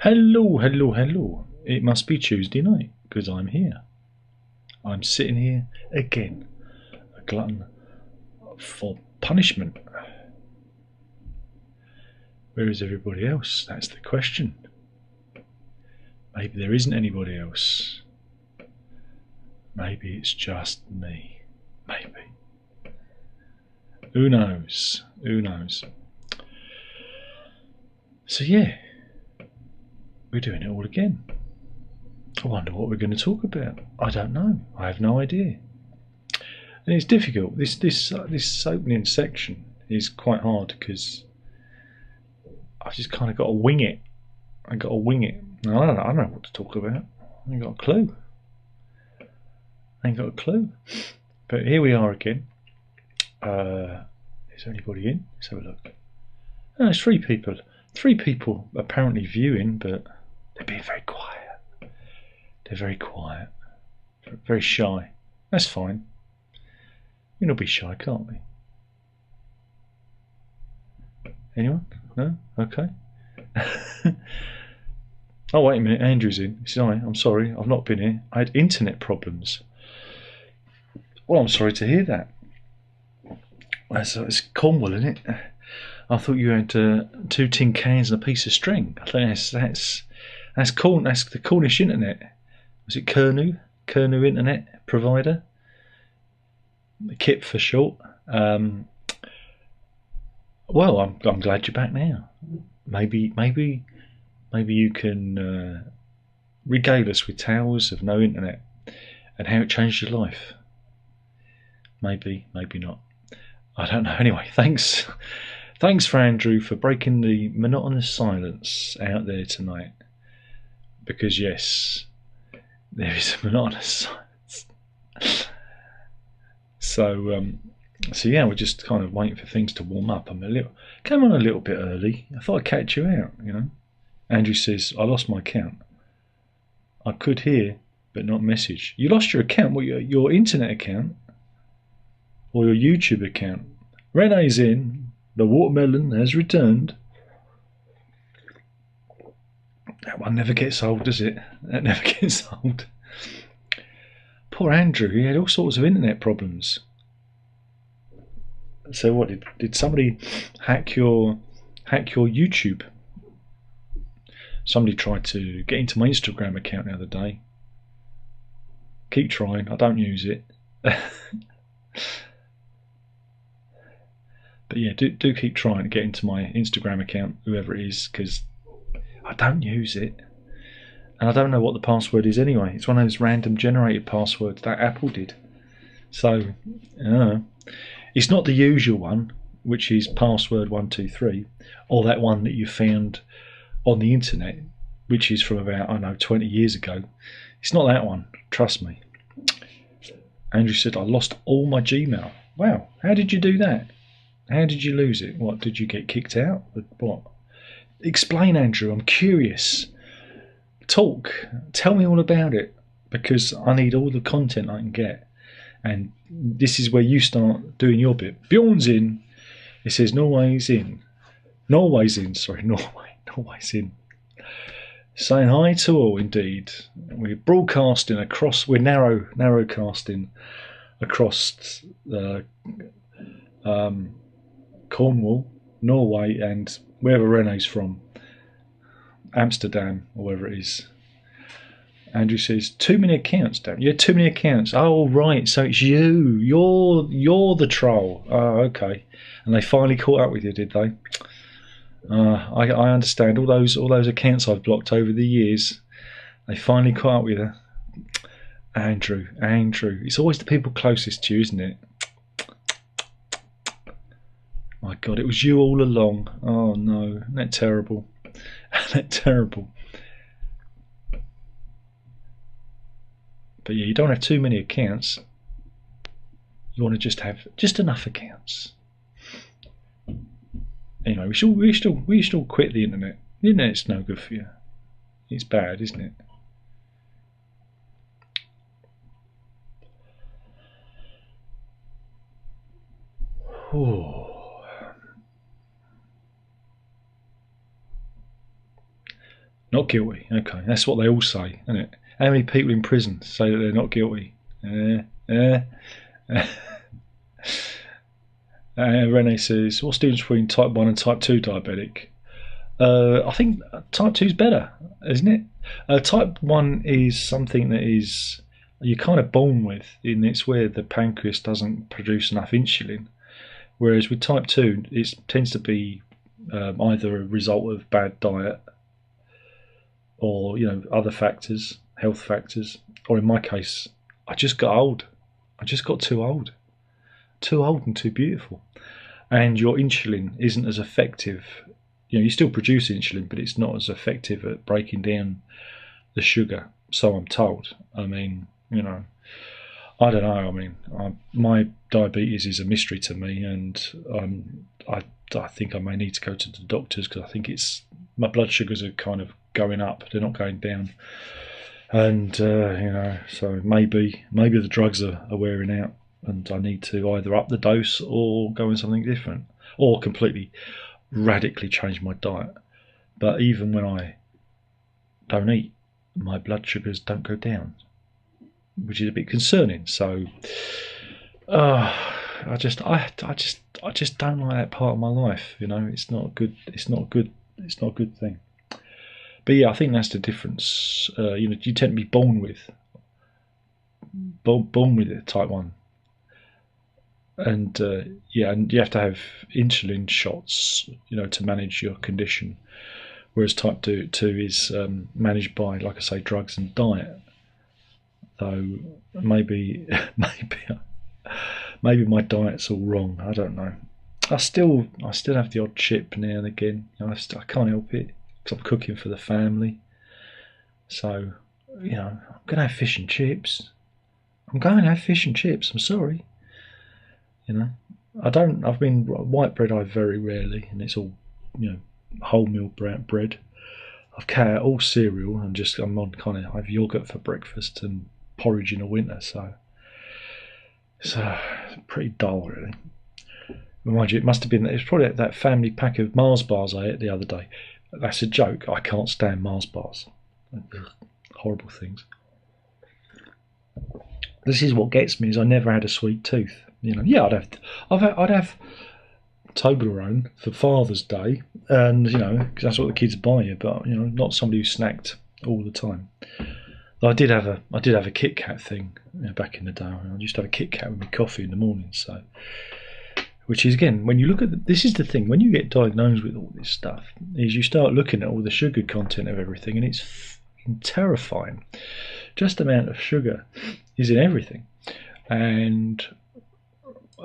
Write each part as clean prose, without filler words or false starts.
Hello, hello, hello. It must be Tuesday night, because I'm here. I'm sitting here again, a glutton for punishment. Where is everybody else? That's the question. Maybe there isn't anybody else. Maybe it's just me. Maybe. Who knows? Who knows? So yeah, we're doing it all again. I wonder what we're going to talk about. I don't know. I have no idea. And it's difficult. This opening section is quite hard because I just kind of got to wing it. I got to wing it. No, I don't know what to talk about. I ain't got a clue. I ain't got a clue. But here we are again. Is there anybody in? Let's have a look. Oh, there's three people. Three people apparently viewing, but they're being very quiet. They're very quiet. Very shy. That's fine. We can all be shy, can't we? Anyone? No? Okay. Oh, wait a minute. Andrew's in. He says, "Hi, I'm sorry. I've not been here. I had internet problems." Well, I'm sorry to hear that. It's Cornwall, isn't it? I thought you had two tin cans and a piece of string. I think that's the Cornish internet. Was it Kernu? Kernu Internet Provider? KIP for short. Well, I'm glad you're back now. Maybe you can regale us with tales of no internet and how it changed your life. Maybe not. I don't know. Anyway, thanks for Andrew for breaking the monotonous silence out there tonight. Because yes, there is a monotonous silence. So yeah, we're just kind of waiting for things to warm up. Came on a little bit early. I thought I'd catch you out, you know. Andrew says, I lost my account. I could hear, but not message. You lost your account? What, your internet account? Or your YouTube account? Renee's in. The watermelon has returned. That one never gets old, does it? That never gets old. Poor Andrew, he had all sorts of internet problems. So what, did somebody hack your YouTube? Somebody tried to get into my Instagram account the other day. Keep trying, I don't use it. But yeah, do keep trying to get into my Instagram account, whoever it is, because I don't use it. And I don't know what the password is anyway. It's one of those random generated passwords that Apple did. So, it's not the usual one, which is password 123, or that one that you found on the internet, which is from about, I don't know, 20 years ago. It's not that one, trust me. Andrew said, I lost all my Gmail. Wow, how did you do that? How did you lose it? What, did you get kicked out? What? Explain, Andrew, I'm curious. Talk, tell me all about it, because I need all the content I can get. And this is where you start doing your bit. Bjorn's in. It says Norway's in. Norway's in. Saying hi to all, indeed. We're broadcasting across. We're narrowcasting across Cornwall, Norway, and wherever Renee's from, Amsterdam or wherever it is. Andrew says, too many accounts, Dan. Yeah, too many accounts. Oh, right, so it's you. You're the troll. Oh, okay. And they finally caught up with you, did they? I understand. All those accounts I've blocked over the years, they finally caught up with you. Andrew. It's always the people closest to you, isn't it? My God, it was you all along. Oh, no. Isn't that terrible? Isn't that terrible? But yeah, you don't have too many accounts. You want to just have just enough accounts. Anyway, we should quit the internet. The internet's no good for you. It's bad, isn't it? Not guilty. Okay, that's what they all say, isn't it? How many people in prison say that they're not guilty? Rene says, what's the difference between type 1 and type 2 diabetic? I think type 2 is better, isn't it? Type 1 is something that is you're kind of born with, and it's where the pancreas doesn't produce enough insulin. Whereas with type 2, it tends to be either a result of bad diet or other factors, health factors, or in my case, I just got old. I just got too old and too beautiful, and your insulin isn't as effective. You still produce insulin, but it's not as effective at breaking down the sugar. So I'm told. I mean, I don't know. I mean, my diabetes is a mystery to me, and I think I may need to go to the doctors because I think my blood sugars are kind of going up. They're not going down, and so maybe the drugs are wearing out, and I need to either up the dose or go on something different, or completely radically change my diet. But even when I don't eat, my blood sugars don't go down, which is a bit concerning. So I just don't like that part of my life. It's not good. It's not good. It's not a good thing. But yeah, I think that's the difference. You tend to be born with it, type 1. And and you have to have insulin shots, to manage your condition. Whereas type 2 is managed by, like I say, drugs and diet. Though maybe my diet's all wrong. I don't know. I still have the odd chip now and again. I can't help it because I'm cooking for the family. So I'm gonna have fish and chips. I'm sorry. I've been white bread. I very rarely, and it's all wholemeal bread. I've cut out all cereal and I have yogurt for breakfast and porridge in the winter. So it's pretty dull, really. Mind you, it's probably that family pack of Mars bars I ate the other day. That's a joke. I can't stand Mars bars. Horrible things. This is what gets me: is I never had a sweet tooth. I'd have Toblerone for Father's Day, and because that's what the kids buy you. But not somebody who snacked all the time. I did have a Kit Kat thing back in the day. I used to have a Kit Kat with my coffee in the morning. So, which is, again, when you look at this is the thing, when you get diagnosed with all this stuff, is you start looking at all the sugar content of everything, and it's terrifying. Just the amount of sugar is in everything, and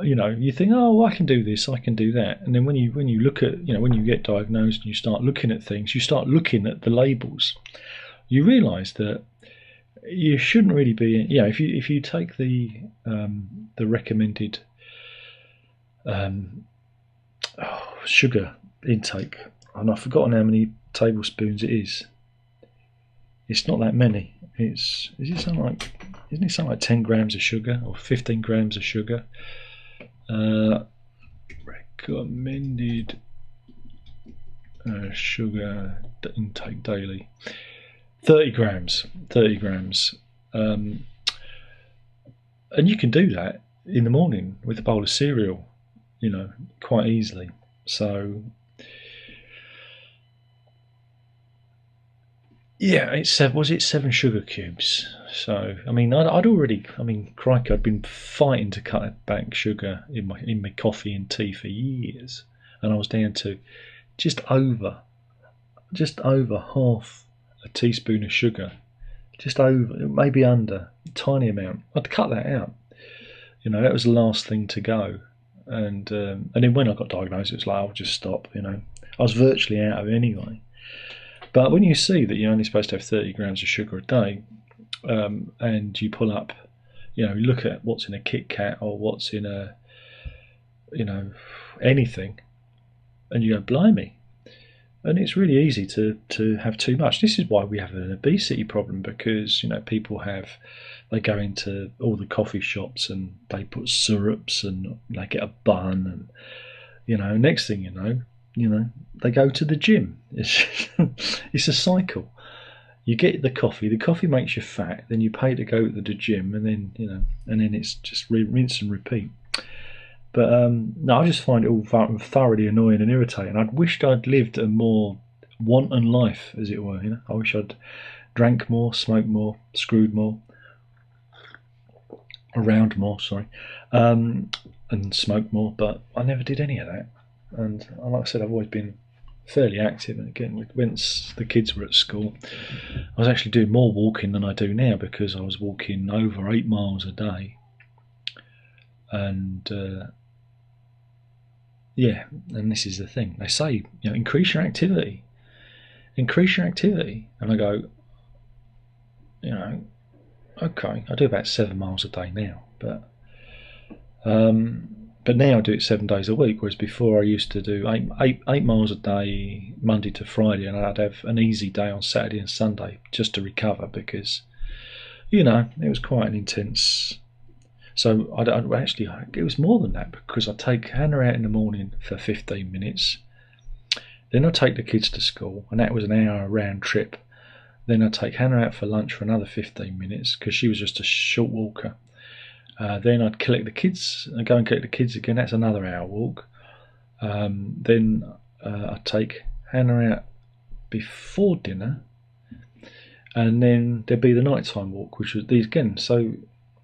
you think, oh, I can do this, I can do that, and then when you look at when you get diagnosed and you start looking at things, you start looking at the labels, you realise that you shouldn't really be. If you take the recommended sugar intake, and I've forgotten how many tablespoons it is. It's not that many. Isn't it something like 10 grams of sugar or 15 grams of sugar? Recommended sugar intake daily. 30 grams. And you can do that in the morning with a bowl of cereal, quite easily. So yeah, was it 7 sugar cubes? So crikey, I'd been fighting to cut back sugar in my coffee and tea for years, and I was down to just over half a teaspoon of sugar, just over, maybe under, a tiny amount. I'd cut that out. That was the last thing to go. And then when I got diagnosed, it was like, I'll just stop. I was virtually out of it anyway. But when you see that you're only supposed to have 30 grams of sugar a day, and you pull up, you look at what's in a Kit Kat or what's in a, anything, and you go, blimey. And it's really easy to have too much. This is why we have an obesity problem, because people they go into all the coffee shops and they put syrups and they get a bun, and next thing you know they go to the gym. It's a cycle. You get the coffee. The coffee makes you fat. Then you pay to go to the gym, and then and then it's just rinse and repeat. But no, I just find it all thoroughly annoying and irritating. I'd wished I'd lived a more wanton life, as it were. I wish I'd drank more, smoked more, screwed more, around more. Sorry, and smoked more. But I never did any of that. And like I said, I've always been fairly active. And again, once the kids were at school, I was actually doing more walking than I do now because I was walking over 8 miles a day. And yeah, and this is the thing. They say, increase your activity. Increase your activity. And I go, okay, I do about 7 miles a day now. But now I do it 7 days a week, whereas before I used to do 8 miles a day, Monday to Friday, and I'd have an easy day on Saturday and Sunday just to recover because, it was quite an intense. So it was more than that because I take Hannah out in the morning for 15 minutes. Then I take the kids to school, and that was an hour round trip. Then I take Hannah out for lunch for another 15 minutes because she was just a short walker. Then I'd go and collect the kids again. That's another hour walk. Then I'd take Hannah out before dinner, and then there'd be the nighttime walk, which was these again. So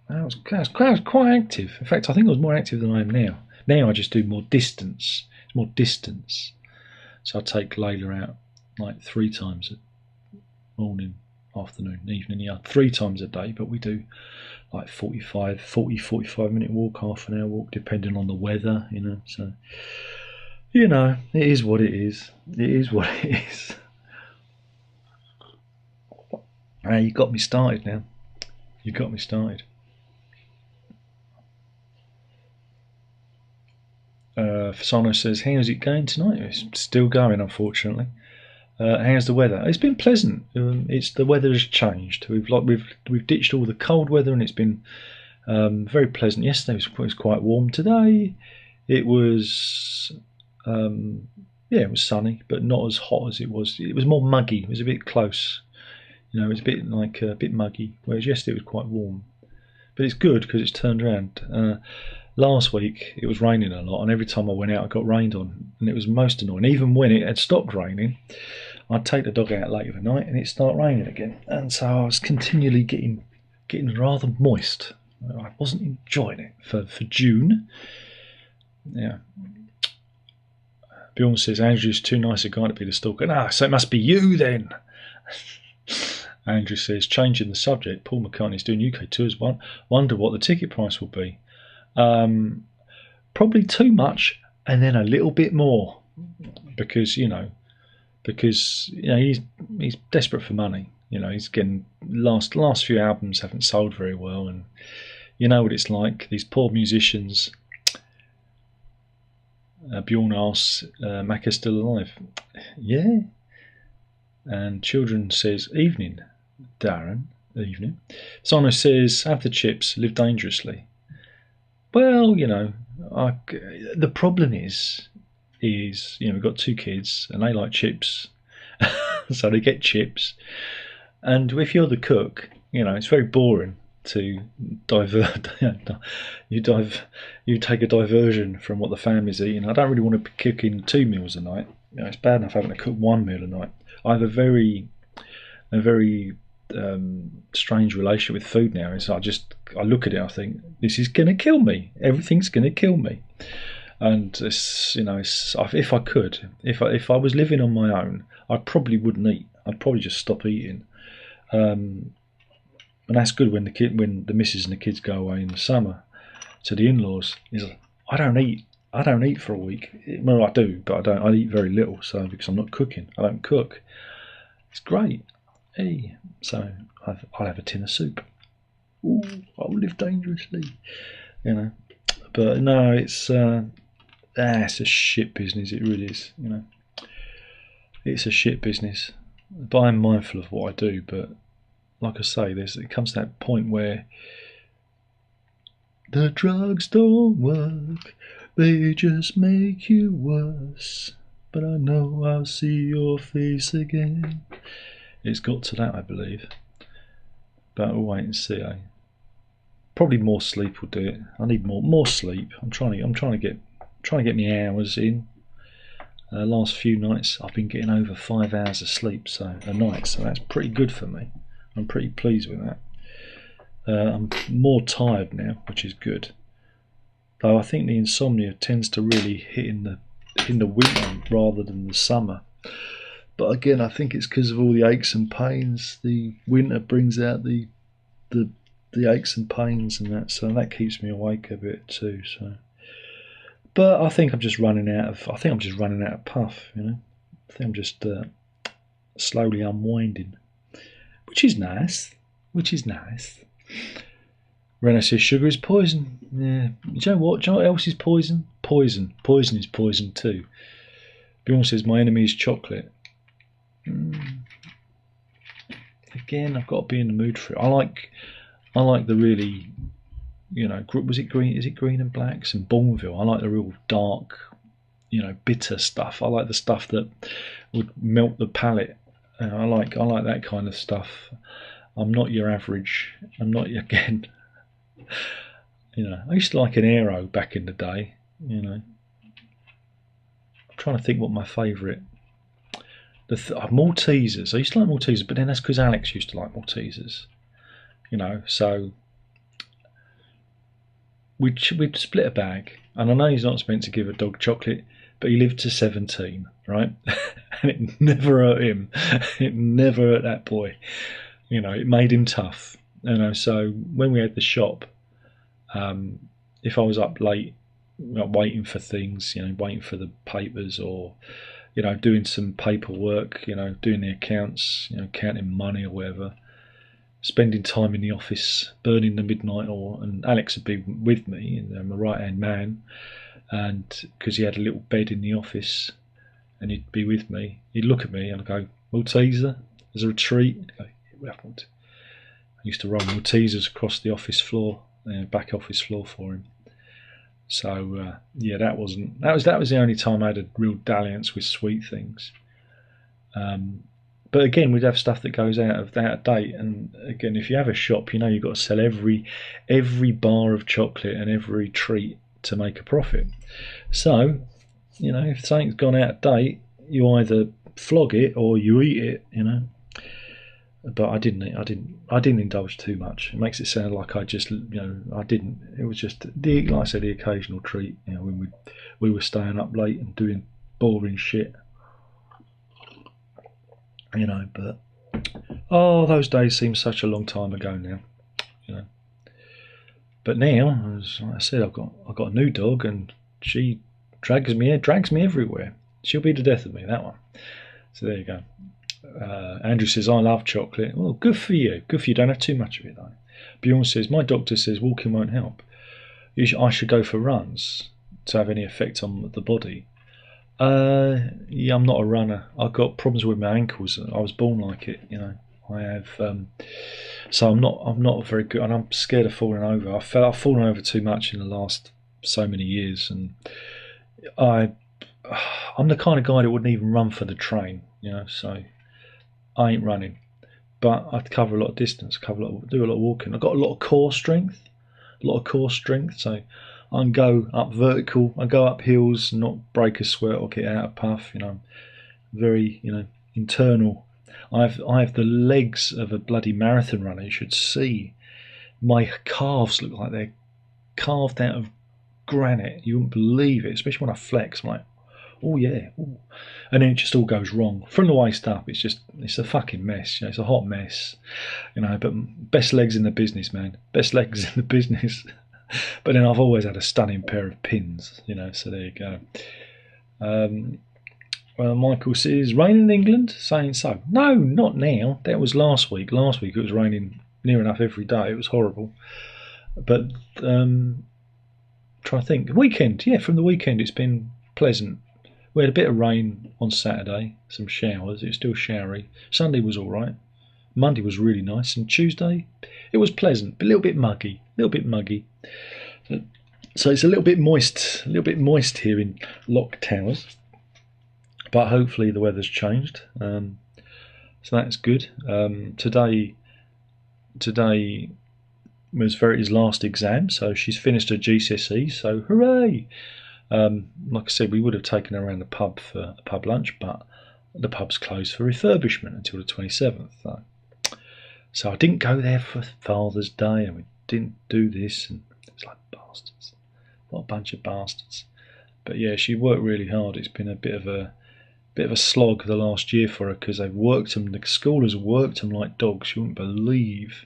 I was quite active. In fact, I think I was more active than I am now. Now I just do more distance. It's more distance. So I take Layla out like 3 times a morning, afternoon, evening, 3 times a day. But we do like 45 minute walk, half an hour walk, depending on the weather, So, it is what it is. It is what it is. You got me started now. You got me started. Fasano says, how's it going tonight? It's still going, unfortunately. How's the weather? It's been pleasant. The weather has changed. We've ditched all the cold weather, and it's been very pleasant. Yesterday was quite warm. Today it was it was sunny, but not as hot as it was. It was more muggy. It was a bit close. It was a bit muggy. Whereas yesterday it was quite warm. But it's good because it's turned around. Last week it was raining a lot, and every time I went out I got rained on, and it was most annoying. Even when it had stopped raining, I'd take the dog out late of the night and it'd start raining again, and so I was continually getting rather moist. I wasn't enjoying it for June. Yeah. Bjorn says Andrew's too nice a guy to be the stalker. So it must be you then. Andrew says, changing the subject, Paul McCartney's doing UK tours. Wonder what the ticket price will be. Probably too much, and then a little bit more, because he's desperate for money. He's getting last few albums haven't sold very well, and you know what it's like. These poor musicians. Bjorn asks, Mac is still alive? Yeah. And Children says, evening, Darren. Evening. Sono says, have the chips, live dangerously. Well, the problem is we've got 2 kids and they like chips, so they get chips. And if you're the cook, it's very boring to divert. You take a diversion from what the family's eating. I don't really want to be cooking 2 meals a night. It's bad enough having to cook 1 meal a night. I have a very strange relationship with food now. Is I look at it, I think this is going to kill me. Everything's going to kill me. And if I could, if I was living on my own, I probably wouldn't eat. I'd probably just stop eating. And that's good when the missus and the kids go away in the summer to the in-laws. I don't eat for a week. Well, I do, but I eat very little. So because I'm not cooking, I don't cook. It's great. Hey, so I'll have a tin of soup. Ooh, I'll live dangerously, But no, it's a shit business. It really is, It's a shit business. But I'm mindful of what I do. But like I say, it comes to that point where the drugs don't work. They just make you worse. But I know I'll see your face again. It's got to that, I believe. But we'll wait and see. Probably more sleep will do it. I need more sleep. I'm trying to get my hours in. Last few nights I've been getting over 5 hours of sleep a night, so that's pretty good for me. I'm pretty pleased with that. I'm more tired now, which is good. Though I think the insomnia tends to really hit in the winter rather than the summer. But again, I think it's because of all the aches and pains. The winter brings out the aches and pains and that, so that keeps me awake a bit too. So, but I think I'm just running out of puff. You know, I think I'm just slowly unwinding, which is nice. Rena says sugar is poison. Yeah, you know what else is poison? Poison is poison too. Bjorn says my enemy is chocolate. Again, I've got to be in the mood for it. I like the really, you know, was it green? Is it Green and Blacks and Bourneville? I like the real dark, you know, bitter stuff. I like the stuff that would melt the palate. I like that kind of stuff. I'm not your average. I'm not again. You know, I used to like an Aero back in the day. You know, I'm trying to think what my favourite. Maltesers. I used to like Maltesers, but then that's because Alex used to like Maltesers. You know, so we'd split a bag, and I know he's not meant to give a dog chocolate, but he lived to 17, right? And it never hurt him. It never hurt that boy. You know, it made him tough. You know, so when we had the shop, if I was up late, waiting for things, you know, waiting for the papers or, you know, doing some paperwork, you know, doing the accounts, you know, counting money or whatever, spending time in the office, burning the midnight oil, and Alex would be with me, my right-hand man, and because he had a little bed in the office, and he'd be with me, he'd look at me and I'd go, Malteser, as a treat? He'd go, yeah, I used to roll Maltesers across the office floor, back office floor for him. So yeah, that was the only time I had a real dalliance with sweet things. But again, we'd have stuff that goes out of date, and again, if you have a shop, you know you've got to sell every bar of chocolate and every treat to make a profit. So, you know, if something's gone out of date, you either flog it or you eat it. You know. But I didn't indulge too much. It makes it sound like I just, you know, I didn't. It was just like I said, the occasional treat. You know, when we were staying up late and doing boring shit. You know, but those days seem such a long time ago now. You know, but now, as I said, I've got a new dog, and she drags me everywhere. She'll be the death of me, that one. So there you go. Andrew says, I love chocolate. Well, good for you. Good for you. Don't have too much of it, though. Bjorn says, my doctor says walking won't help. I should go for runs to have any effect on the body. Yeah, I'm not a runner. I've got problems with my ankles. I was born like it, you know. I have, so I'm not very good, and I'm scared of falling over. I've fallen over too much in the last so many years, and I'm the kind of guy that wouldn't even run for the train, you know. So I ain't running, but I cover a lot of distance, do a lot of walking. I've got a lot of core strength, so I can go up vertical, I go up hills, not break a sweat or get out of puff. You know, I'm very, you know, internal. I have the legs of a bloody marathon runner. You should see. My calves look like they're carved out of granite. You wouldn't believe it, especially when I flex. I'm like, oh yeah, ooh. And then it just all goes wrong from the waist up. It's a fucking mess. You know, it's a hot mess. You know, but best legs in the business, man. Best legs in the business. But then I've always had a stunning pair of pins. You know, so there you go. Well, Michael says, rain in England? Saying so. No, not now. That was last week. Last week it was raining near enough every day. It was horrible. But trying to think. Weekend, yeah, from the weekend it's been pleasant. We had a bit of rain on Saturday, some showers. It was still showery. Sunday was all right. Monday was really nice, and Tuesday it was pleasant, but a little bit muggy. So it's a little bit moist here in Lock Towers. But hopefully the weather's changed. So that's good. Today was his last exam, so she's finished her GCSE. So hooray! Like I said, we would have taken her around the pub for a pub lunch, but the pub's closed for refurbishment until the 27th. So I didn't go there for Father's Day, and we didn't do this, and it's like bastards. What a bunch of bastards. But yeah, she worked really hard. It's been a bit of a slog the last year for her, because they've worked them. The school has worked them like dogs. You wouldn't believe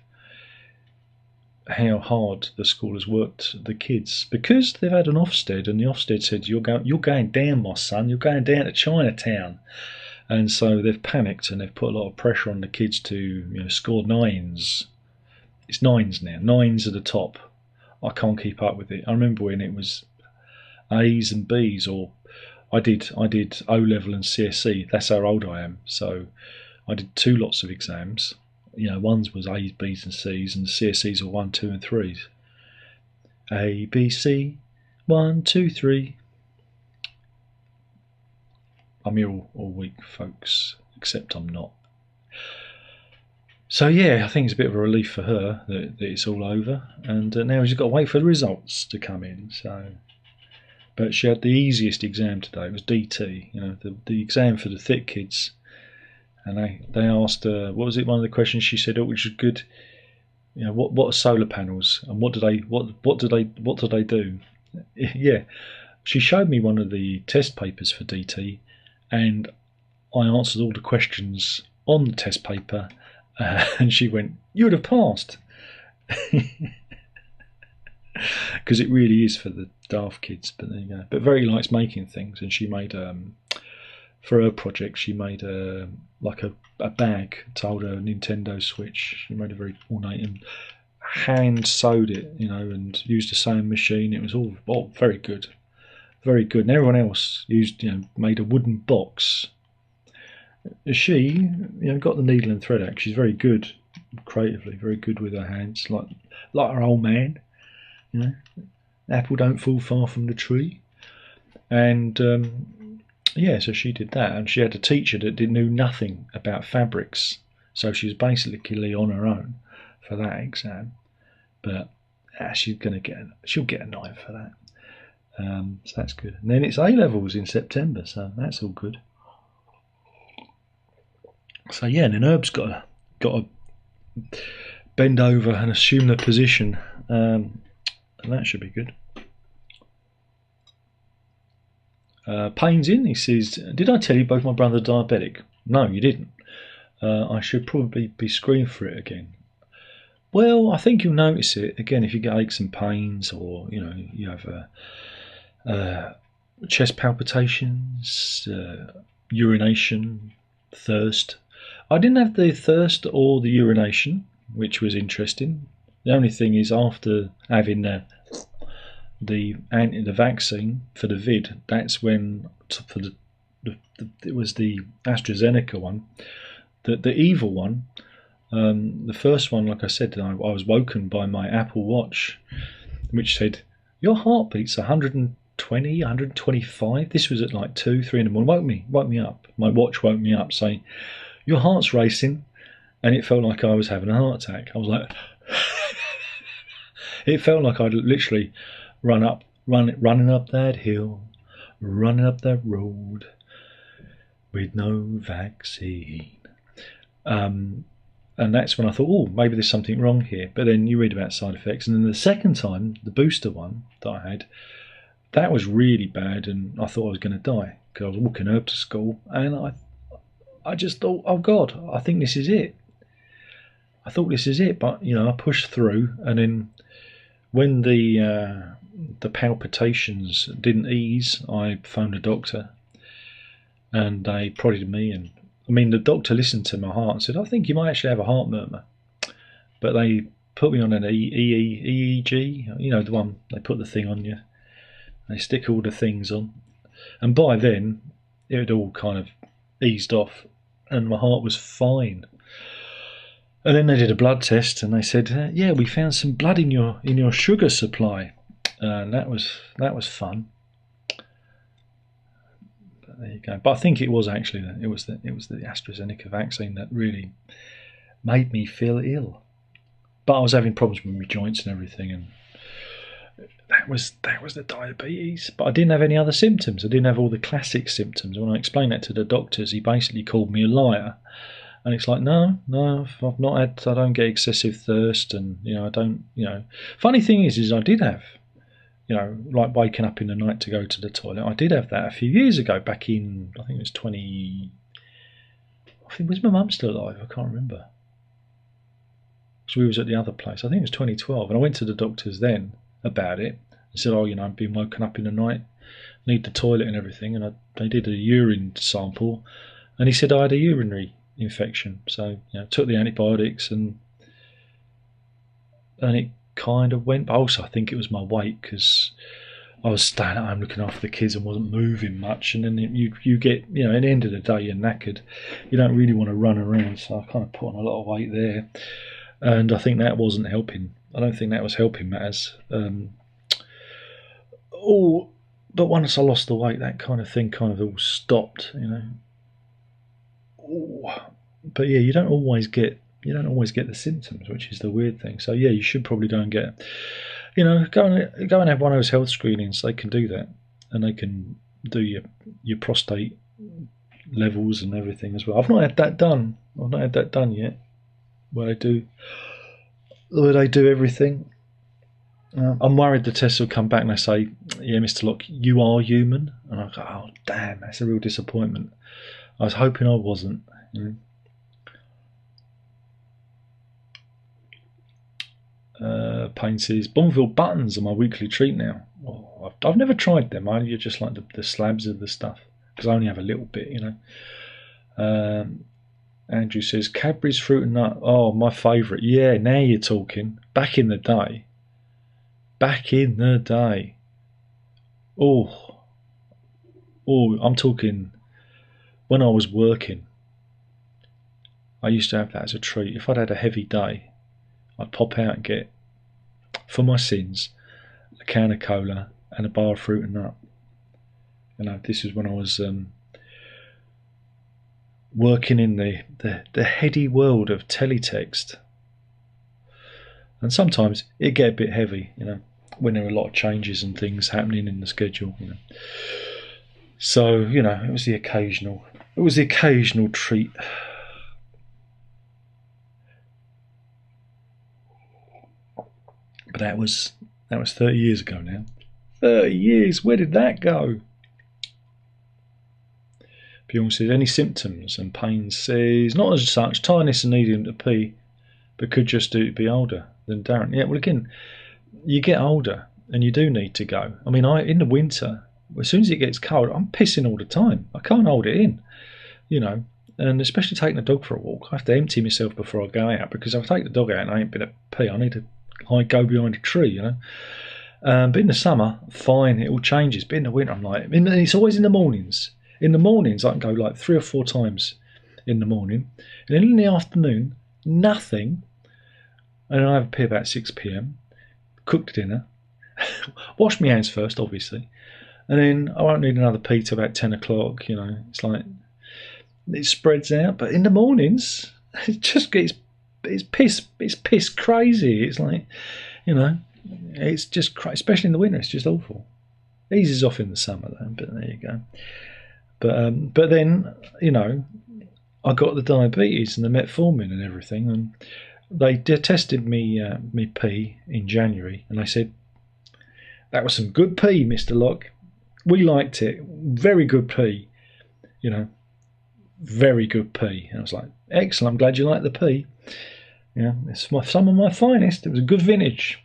how hard the school has worked the kids, because they've had an Ofsted, and the Ofsted said, you're going down, my son. You're going down to Chinatown. And so they've panicked, and they've put a lot of pressure on the kids to score nines. It's nines now. Nines are the top. I can't keep up with it. I remember when it was A's and B's, or I did O level and CSE. That's how old I am. So I did 2 lots of exams. Ones was A's, B's and C's, and the CSEs were 1, 2 and 3s. A, B, C, 1, 2, 3. I'm here all week, folks, except I'm not. So yeah, I think it's a bit of a relief for her that it's all over, and now she's got to wait for the results to come in. But she had the easiest exam today. It was DT, the exam for the thick kids, and they asked her, what was it? One of the questions she said, which was good. What are solar panels, and what do they do? Yeah, she showed me one of the test papers for DT. And I answered all the questions on the test paper, and she went, "You would have passed," because it really is for the daft kids. But there you go. But Verity likes making things, and she made for her project. She made a bag to hold a Nintendo Switch. She made a very ornate and hand sewed it, and used a sewing machine. It was all very good. Very good. And everyone else made a wooden box. She, got the needle and thread out. She's very good creatively, very good with her hands, like her old man. Apple don't fall far from the tree. And so she did that, and she had a teacher that knew nothing about fabrics, so she was basically on her own for that exam. But she'll get a 9 for that. So that's good. And then it's A levels in September, so that's all good. So yeah, and then Herb's got to bend over and assume the position, and that should be good. Payne's in. He says, "Did I tell you both my brother are diabetic?" No, you didn't. I should probably be screened for it again. Well, I think you'll notice it again if you get aches and pains, or you have chest palpitations, urination, thirst. I didn't have the thirst or the urination, which was interesting. The only thing is, after having the vaccine for the vid, that's when it was the AstraZeneca one, the evil one. The first one, like I said, I was woken by my Apple Watch, which said your heartbeat's 120, 125. This was at like 2, 3 in the morning. Woke me up. My watch woke me up saying your heart's racing, and it felt like I was having a heart attack. I was like, it felt like I'd literally running up that hill, running up that road with no vaccine. And that's when I thought, oh, maybe there's something wrong here. But then you read about side effects, and then the second time, the booster one that I had, that was really bad, and I thought I was going to die, because I was walking Herb to school, and I just thought, oh God, I think this is it. I thought this is it, but I pushed through, and then when the palpitations didn't ease, I phoned a doctor, and they prodded me, and the doctor listened to my heart and said, I think you might actually have a heart murmur. But they put me on an EEG, the one, they put the thing on you. They stick all the things on. And by then, it had all kind of eased off, and my heart was fine. And then they did a blood test, and they said, yeah, we found some blood in your sugar supply. And that was fun. there you go. But I think it was actually it was the AstraZeneca vaccine that really made me feel ill. But I was having problems with my joints and everything, and that was the diabetes. But I didn't have any other symptoms. I didn't have all the classic symptoms. When I explained that to the doctors, he basically called me a liar. And it's like, no, I've not had. I don't get excessive thirst, and I don't. Funny thing is I did have, like waking up in the night to go to the toilet. I did have that a few years ago, back in I think it was 20. I think was my mum still alive? I can't remember. So we was at the other place. I think it was 2012, and I went to the doctors then about it. I said, I've been woken up in the night, need the toilet and everything, and they did a urine sample, and he said I had a urinary infection. So took the antibiotics, and it kind of went. But also I think it was my weight, because I was staying at home looking after the kids and wasn't moving much, and then you get, at the end of the day you're knackered, you don't really want to run around, so I kind of put on a lot of weight there, and I think that wasn't helping. I don't think that was helping matters. But once I lost the weight, that kind of thing kind of all stopped, But yeah, you don't always get the symptoms, which is the weird thing. So yeah, you should probably go and get, go and have one of those health screenings. They can do that, and they can do your prostate levels and everything as well. I've not had that done. Yet, where they do everything. I'm worried the tests will come back and they say, yeah, Mr. Locke, you are human. And I go, oh, damn, that's a real disappointment. I was hoping I wasn't. Payne says, Bonville buttons are my weekly treat now. Oh, I've never tried them. You're just like the slabs of the stuff, because I only have a little bit, Andrew says, Cadbury's fruit and nut. Oh, my favourite. Yeah, now you're talking. Back in the day. Oh, I'm talking when I was working. I used to have that as a treat. If I'd had a heavy day, I'd pop out and get, for my sins, a can of cola and a bar of fruit and nut. This is when I was working in the heady world of teletext. And sometimes it'd get a bit heavy, when there were a lot of changes and things happening in the schedule, So, it was the occasional treat. But that was 30 years ago now. 30 years, where did that go? Bjorn says, any symptoms? And Payne says, not as such, tiredness and needing to pee, but could just do to be older than Darren. Yeah, well, again, you get older and you do need to go. I mean, in the winter, as soon as it gets cold, I'm pissing all the time. I can't hold it in, and especially taking the dog for a walk. I have to empty myself before I go out, because if I take the dog out and I ain't been to pee, I need to go behind a tree, But in the summer, fine, it all changes. But in the winter, I'm like, it's always in the mornings. In the mornings, I can go like 3 or 4 times in the morning, and then in the afternoon, nothing. And then I have a pee about 6 p.m. Cooked dinner, wash my hands first, obviously, and then I won't need another pee till about 10 o'clock. It's like it spreads out. But in the mornings, it just gets it's piss crazy. It's like, it's just especially in the winter. It's just awful. It eases off in the summer though. But there you go. But then I got the diabetes and the metformin and everything, and they tested me pee in January, and they said that was some good pee, Mr. Locke. We liked it. Very good pee. Very good pee. And I was like, excellent. I'm glad you like the pee. It's some of my finest. It was a good vintage.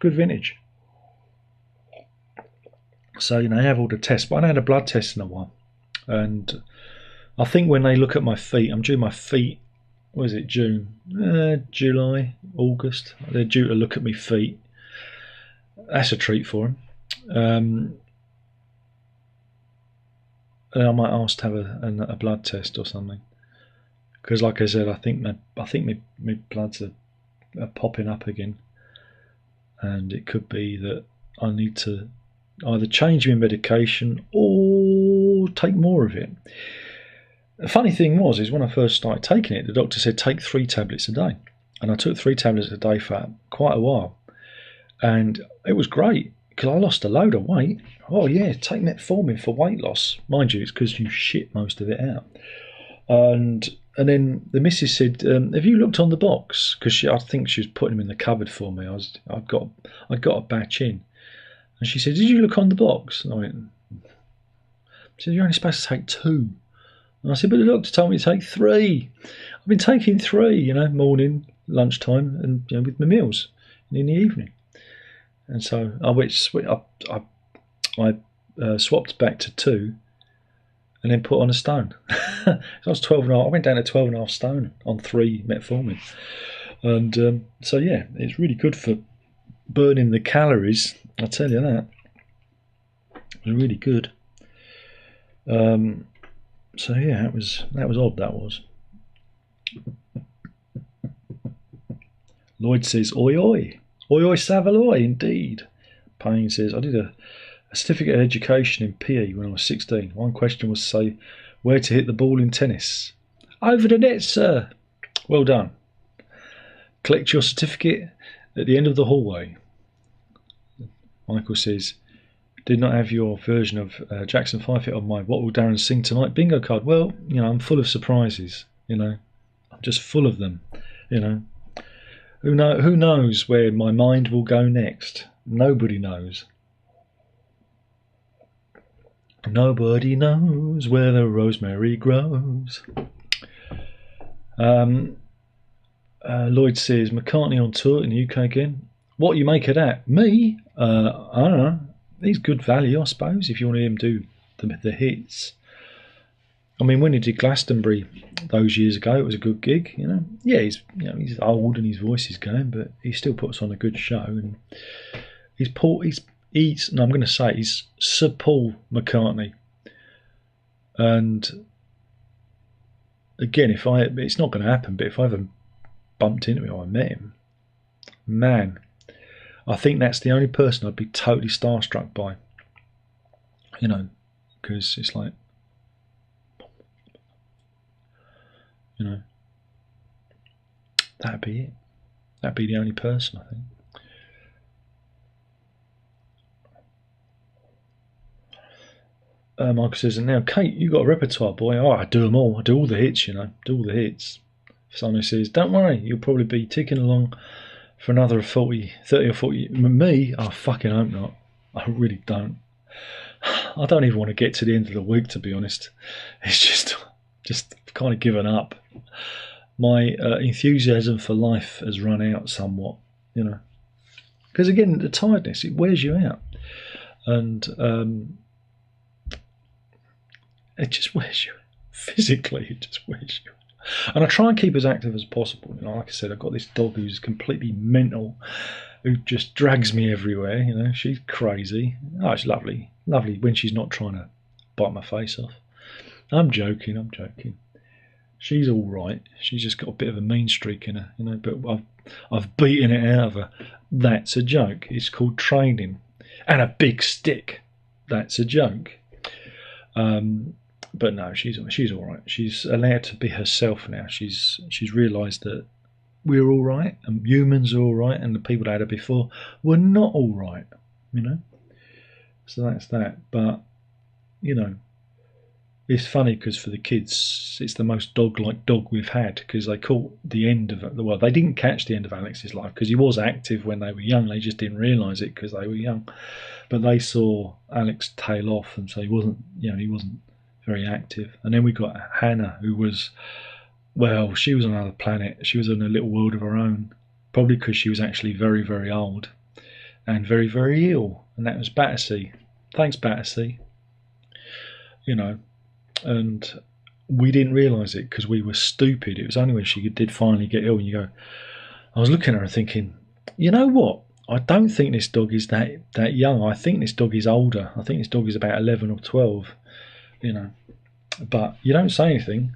So I have all the tests, but I haven't had a blood test in a while. And I think when they look at my feet, I'm due my feet. What is it? June, July, August. They're due to look at my feet. That's a treat for them. And I might ask to have a blood test or something, because, like I said, I think my bloods are popping up again, and it could be that I need to either change my medication or you'll take more of it. The funny thing is when I first started taking it, the doctor said take 3 tablets a day. And I took 3 tablets a day for quite a while. And it was great, because I lost a load of weight. Oh yeah, take metformin for weight loss. Mind you, it's because you shit most of it out. And then the missus said, have you looked on the box? Because I think she was putting them in the cupboard for me. I'd got a batch in. And she said, did you look on the box? And I went, she said, you're only supposed to take 2. And I said, but the doctor told me to take 3. I've been taking 3, morning, lunchtime, and with my meals and in the evening. And so I swapped back to 2 and then put on a stone. So I was 12.5. I went down to 12.5 stone on 3 metformin. And so yeah, it's really good for burning the calories. I tell you that. It was really good. So yeah, that was odd. That was. Lloyd says, oi oi, oi oi Savaloy, indeed. Payne says, I did a certificate of education in PE when I was 16. One question was to say where to hit the ball in tennis. Over the net, sir. Well done. Collect your certificate at the end of the hallway. Michael says, did not have your version of Jackson 5 hit on my What Will Darren Sing Tonight bingo card. Well, I'm full of surprises, I'm just full of them, Who knows where my mind will go next? Nobody knows. Nobody knows where the rosemary grows. Lloyd says, McCartney on tour in the UK again. What you make of that? Me? I don't know. He's good value, I suppose, if you want to hear him do the hits. I mean, when he did Glastonbury those years ago, it was a good gig, Yeah, he's old and his voice is going, but he still puts on a good show. And he's I'm going to say he's Sir Paul McCartney. And again, it's not going to happen, but if I ever bumped into him or I met him, man, I think that's the only person I'd be totally starstruck by. Because it's like, that'd be it. That'd be the only person, I think. Michael says, and now, Kate, you got a repertoire, boy. Oh, I do them all. I do all the hits, do all the hits. Someone says, don't worry, you'll probably be ticking along for another 30 or 40. Me? I fucking hope not. I really don't. I don't even want to get to the end of the week, to be honest. It's just kind of given up. My enthusiasm for life has run out somewhat, Because again, the tiredness, it wears you out. And it just wears you. Physically, it just wears you. And I try and keep as active as possible. Like I said, I've got this dog who's completely mental, who just drags me everywhere. She's crazy. Oh, it's lovely. Lovely when she's not trying to bite my face off. I'm joking. She's all right. She's just got a bit of a mean streak in her, but I've beaten it out of her. That's a joke. It's called training. And a big stick. That's a joke. But no, she's all right. She's allowed to be herself now. She's realised that we're all right, and humans are all right, and the people that had her before were not all right. So that's that. But it's funny because for the kids, it's the most dog-like dog we've had, because they caught the end of it. Well, they didn't catch the end of Alex's life because he was active when they were young. They just didn't realise it because they were young. But they saw Alex tail off, and so he wasn't very active. And then we got Hannah, who was, well, she was on another planet. She was in a little world of her own, probably because she was actually very, very old and very, very ill. And that was Battersea. Thanks, Battersea. And we didn't realise it because we were stupid. It was only when she did finally get ill, and I was looking at her thinking, you know what? I don't think this dog is that young. I think this dog is older. I think this dog is about 11 or 12. But you don't say anything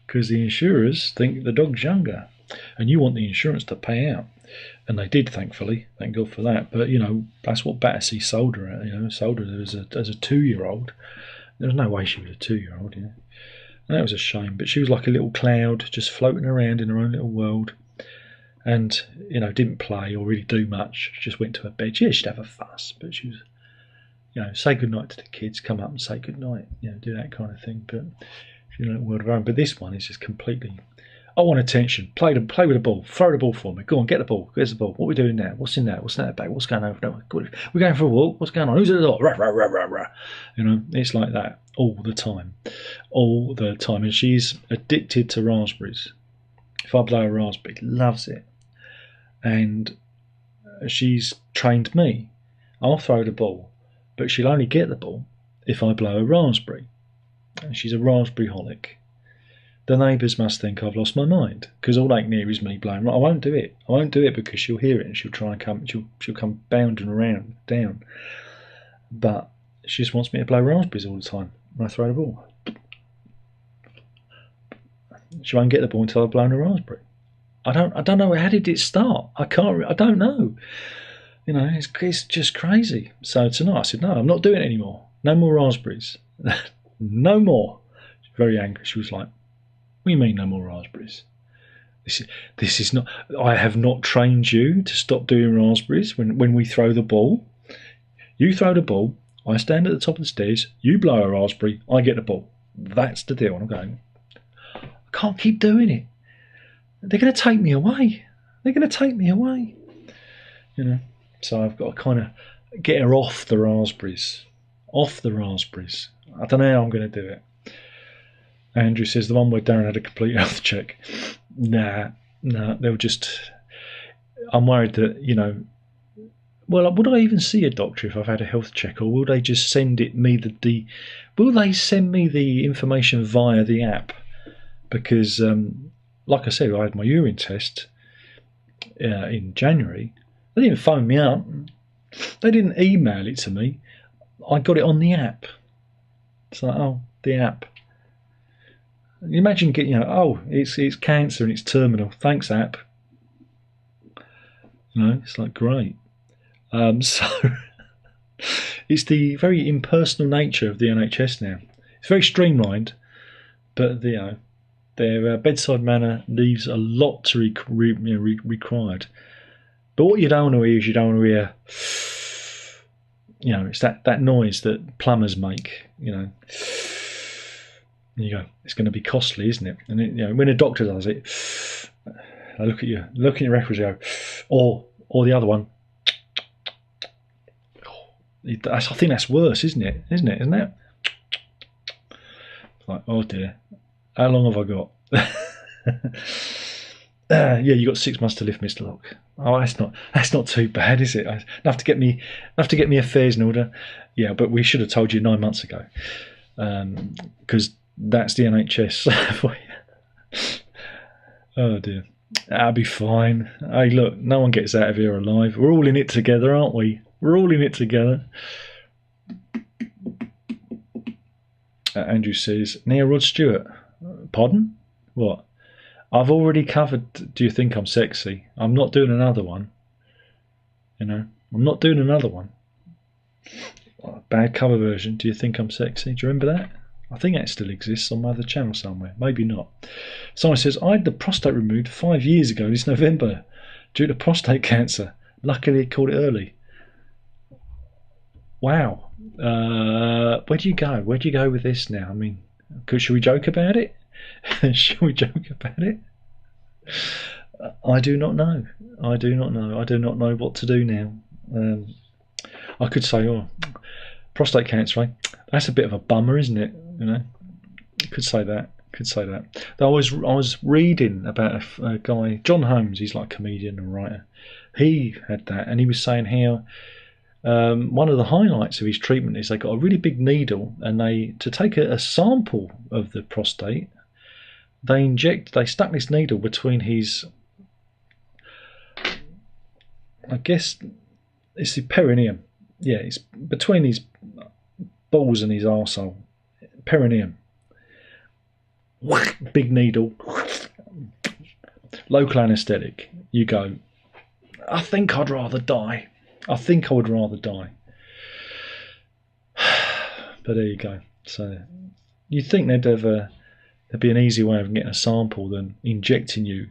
because the insurers think the dog's younger, and you want the insurance to pay out, and they did, thankfully. Thank God for that. But that's what Battersea sold her at. Sold her as a 2-year-old. There was no way she was a 2-year-old, And that was a shame. But she was like a little cloud, just floating around in her own little world. And, didn't play or really do much. She just went to her bed. Yeah, she'd have a fuss, but she was, say goodnight to the kids, come up and say goodnight, do that kind of thing. But she's in a little world of her own. But this one is just completely, I want attention. Play with the ball. Throw the ball for me. Go on, get the ball. Where's the ball? What are we doing now? What's in that? What's in that bag? What's going on? We're going for a walk. What's going on? Who's at the door? Rah, rah, rah, rah, rah. It's like that all the time. All the time. And she's addicted to raspberries. If I blow a raspberry, loves it. And she's trained me. I'll throw the ball, but she'll only get the ball if I blow a raspberry. And she's a raspberry holic. The neighbours must think I've lost my mind, because all they can hear is me blowing. I won't do it. I won't do it because she'll hear it and she'll try and come. She'll come bounding around down. But she just wants me to blow raspberries all the time when I throw the ball. She won't get the ball until I've blown a raspberry. I don't know. How did it start? I don't know. It's just crazy. So tonight I said, no, I'm not doing it anymore. No more raspberries. No more. She's very angry. She was like, what do you mean no more raspberries? This is not. I have not trained you to stop doing raspberries when we throw the ball. You throw the ball. I stand at the top of the stairs. You blow a raspberry. I get the ball. That's the deal. And I'm going, I can't keep doing it. They're going to take me away. So I've got to kind of get her off the raspberries. I don't know how I'm going to do it. Andrew says the one where Darren had a complete health check. Nah, they'll just. I'm worried that, well, would I even see a doctor if I've had a health check, or will they just send me will they send me the information via the app? Because, like I said, I had my urine test in January. They didn't phone me up. They didn't email it to me. I got it on the app. It's like, oh, the app. You imagine getting, it's cancer and it's terminal. Thanks, app. It's like, great. So it's the very impersonal nature of the NHS now. It's very streamlined, but their bedside manner leaves a lot to required. But what you don't want to hear is it's that noise that plumbers make. And you go, it's going to be costly, isn't it? And when a doctor does it, I look at your records, and go, or the other one. I think that's worse, isn't it? Isn't it? Like, oh dear, how long have I got? Yeah, you got 6 months to live, Mr. Locke. Oh, that's not too bad, is it? I have to get me affairs in order. Yeah, but we should have told you 9 months ago, because that's the NHS for you. Oh dear, that'll be fine. Hey, look, no one gets out of here alive. We're all in it together, aren't we? We're all in it together. Andrew says, Neil Rod Stewart. Pardon? What? I've already covered Do You Think I'm Sexy? I'm not doing another one. I'm not doing another one. Bad cover version. Do You Think I'm Sexy? Do you remember that? I think that still exists on my other channel somewhere. Maybe not. Someone says, I had the prostate removed 5 years ago this November due to prostate cancer. Luckily, it caught it early. Wow. Where do you go? Where do you go with this now? I mean, should we joke about it? Should we joke about it? I do not know. I do not know what to do now. I could say, prostate cancer, eh? That's a bit of a bummer, isn't it? Could say that. Though I was reading about a guy, John Holmes. He's like a comedian and writer. He had that, and he was saying how one of the highlights of his treatment is they got a really big needle, and to take a sample of the prostate, they stuck this needle between his, I guess it's the perineum. Yeah, it's between his balls and his arsehole. Perineum. Big needle. Local anaesthetic. You go, I think I'd rather die. I think I would rather die. But there you go. So you'd think there'd be an easier way of getting a sample than injecting you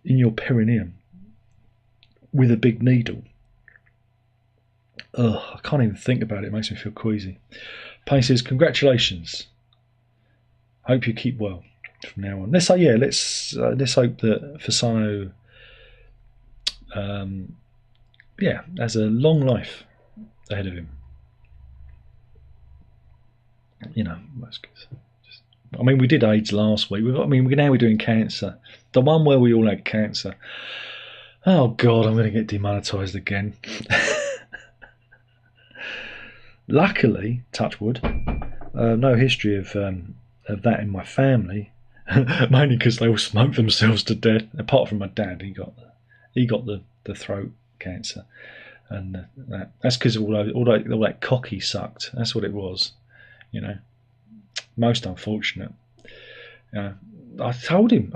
in your perineum with a big needle. Ugh, I can't even think about it. It makes me feel queasy. Payne says, congratulations. Hope you keep well from now on. Let's hope that Fasano has a long life ahead of him. You know, I mean, we did AIDS last week. Now we're doing cancer. The one where we all had cancer. Oh God, I'm going to get demonetised again. Luckily, touch wood, no history of that in my family. Mainly because they all smoked themselves to death. Apart from my dad, he got the throat cancer, and that's because all that cock he sucked. That's what it was, you know. Most unfortunate. I told him,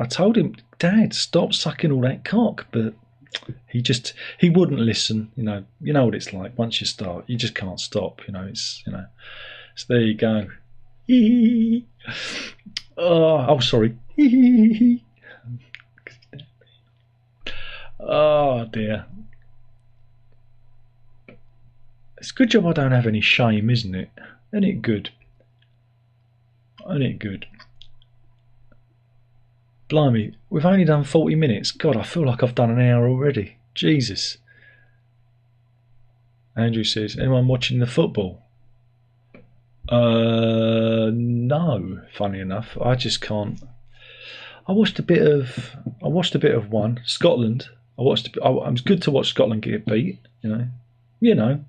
Dad, stop sucking all that cock, but he wouldn't listen. You know what it's like. Once you start, you just can't stop. So there you go. Oh, sorry. Oh dear. It's a good job I don't have any shame, isn't it? Isn't it good? Isn't it good? Blimey, we've only done 40 minutes. God, I feel like I've done an hour already. Jesus. Andrew says, anyone watching the football? No, funny enough. I just can't. I watched a bit of one. Scotland. It was good to watch Scotland get beat, you know.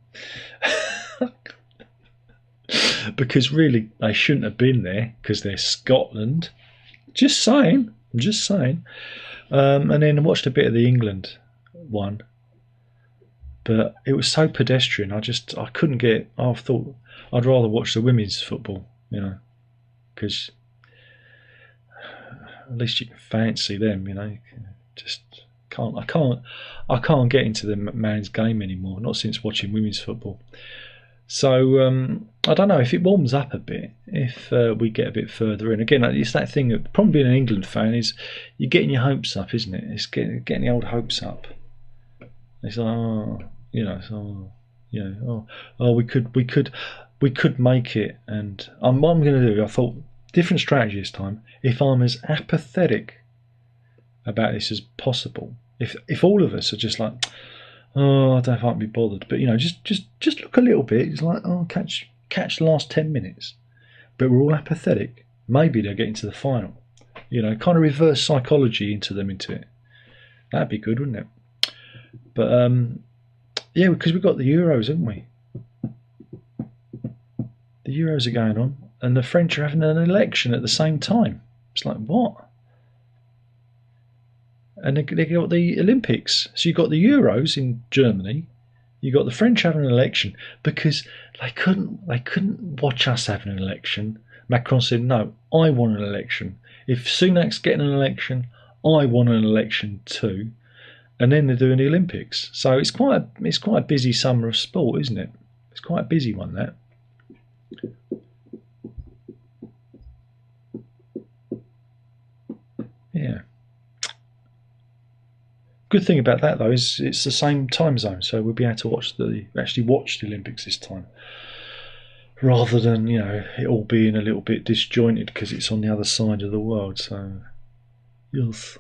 Because really they shouldn't have been there because they're Scotland. Just saying. And then I watched a bit of the England one, but it was so pedestrian. I couldn't get. I thought I'd rather watch the women's football, because at least you can fancy them, Just can't. I can't get into the man's game anymore. Not since watching women's football. So I don't know if it warms up a bit, if we get a bit further in. Again, it's that thing. The problem being an England fan is you're getting your hopes up, isn't it? It's getting the old hopes up. It's like, we could make it. And what I'm going to do, I thought different strategy this time. If I'm as apathetic about this as possible, if all of us are just like, oh, I can't be bothered. But just look a little bit. It's like, oh, catch the last 10 minutes. But we're all apathetic. Maybe they'll get into the final. Kind of reverse psychology into it. That'd be good, wouldn't it? But because we've got the Euros, haven't we? The Euros are going on, and the French are having an election at the same time. It's like, what? And they got the Olympics. So you've got the Euros in Germany. You got the French having an election because they couldn't watch us having an election. Macron said, "No, I want an election. If Sunak's getting an election, I want an election too." And then they're doing the Olympics. So it's quite a busy summer of sport, isn't it? It's quite a busy one, that. Yeah. Good thing about that though is it's the same time zone, so we'll be able to actually watch the Olympics this time, rather than it all being a little bit disjointed because it's on the other side of the world. So yes.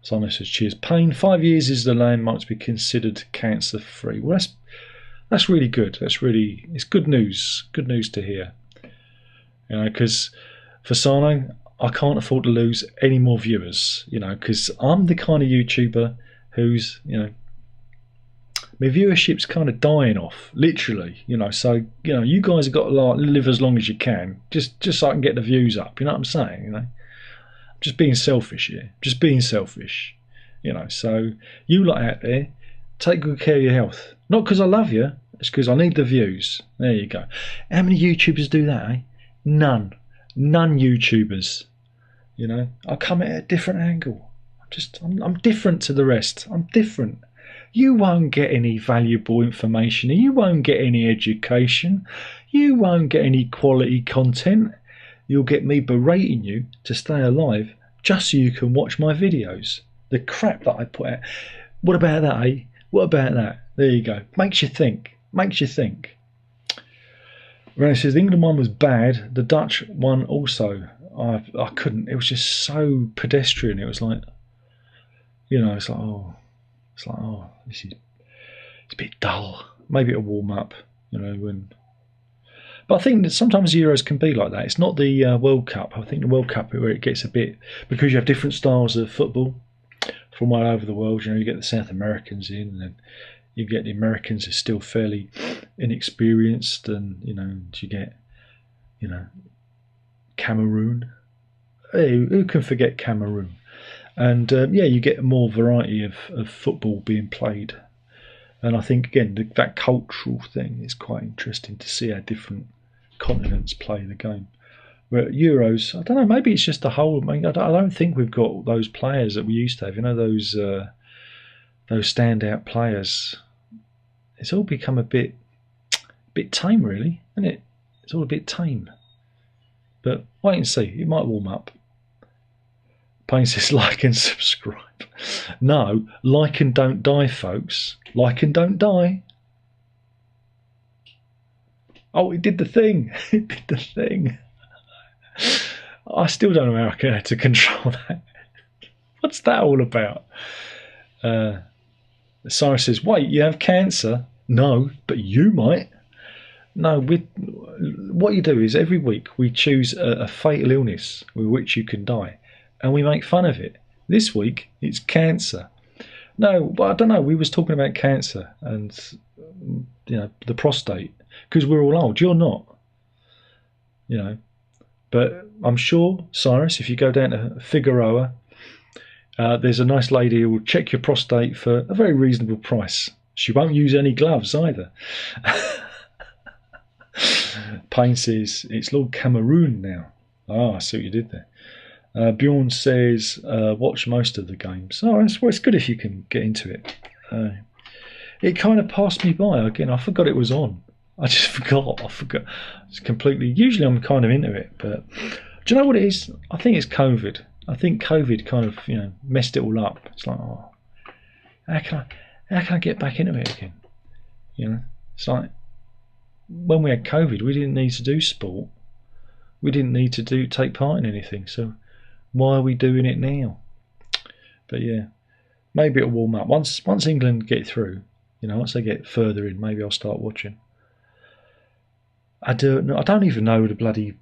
Simon says, cheers. Payne, 5 years is the landmark to be considered cancer free. Well, that's really good. It's good news. Good news to hear. Because Fasano, I can't afford to lose any more viewers, because I'm the kind of YouTuber who's, my viewership's kind of dying off, literally, so, you guys have got to live as long as you can, just so I can get the views up, you know what I'm saying, Just being selfish here, so you lot out there, take good care of your health, not because I love you, it's because I need the views. There you go. How many YouTubers do that, eh? None YouTubers. I come at a different angle. I'm different to the rest. I'm different. You won't get any valuable information. You won't get any education. You won't get any quality content. You'll get me berating you to stay alive just so you can watch my videos. The crap that I put out. What about that, eh? What about that? There you go. Makes you think. Makes you think. When it says the England one was bad, the Dutch one also. I couldn't. It was just so pedestrian. It was like, it's like, this is, it's a bit dull. Maybe it'll warm up, But I think that sometimes Euros can be like that. It's not the World Cup. I think the World Cup where it gets a bit, because you have different styles of football from all over the world. You get the South Americans in, and then you get the Americans who are still fairly inexperienced, and you get, Cameroon. Hey, who can forget Cameroon? And you get more variety of football being played. And I think, again, that cultural thing is quite interesting to see how different continents play the game. Where at Euros, I don't know, maybe it's just the whole. I don't think we've got those players that we used to have. Those standout players. It's all become a bit tame, really, isn't it? It's all a bit tame. But wait and see. It might warm up. Payne says like and subscribe. No, like and don't die, folks. Like and don't die. Oh, it did the thing. It did the thing. I still don't know how to control that. What's that all about? Cyrus says, wait, you have cancer? No, but you might. No, what you do is every week we choose a fatal illness with which you can die, and we make fun of it. This week it's cancer. No, but I don't know. We was talking about cancer and the prostate because we're all old. You're not. But I'm sure, Cyrus, if you go down to Figueroa, there's a nice lady who will check your prostate for a very reasonable price. She won't use any gloves either. Payne says, it's Lord Cameroon now. I see what you did there. Bjorn says, watch most of the games. It's good if you can get into it. It kind of passed me by. Again, I forgot it was on. I just forgot. It's completely. Usually I'm kind of into it, but do you know what it is? I think it's COVID. I think COVID kind of messed it all up. It's like, how can I get back into it again? It's like when we had COVID, we didn't need to do sport. We didn't need to take part in anything. So why are we doing it now? But yeah, maybe it'll warm up once England get through. Once they get further in, maybe I'll start watching. I don't even know the bloody.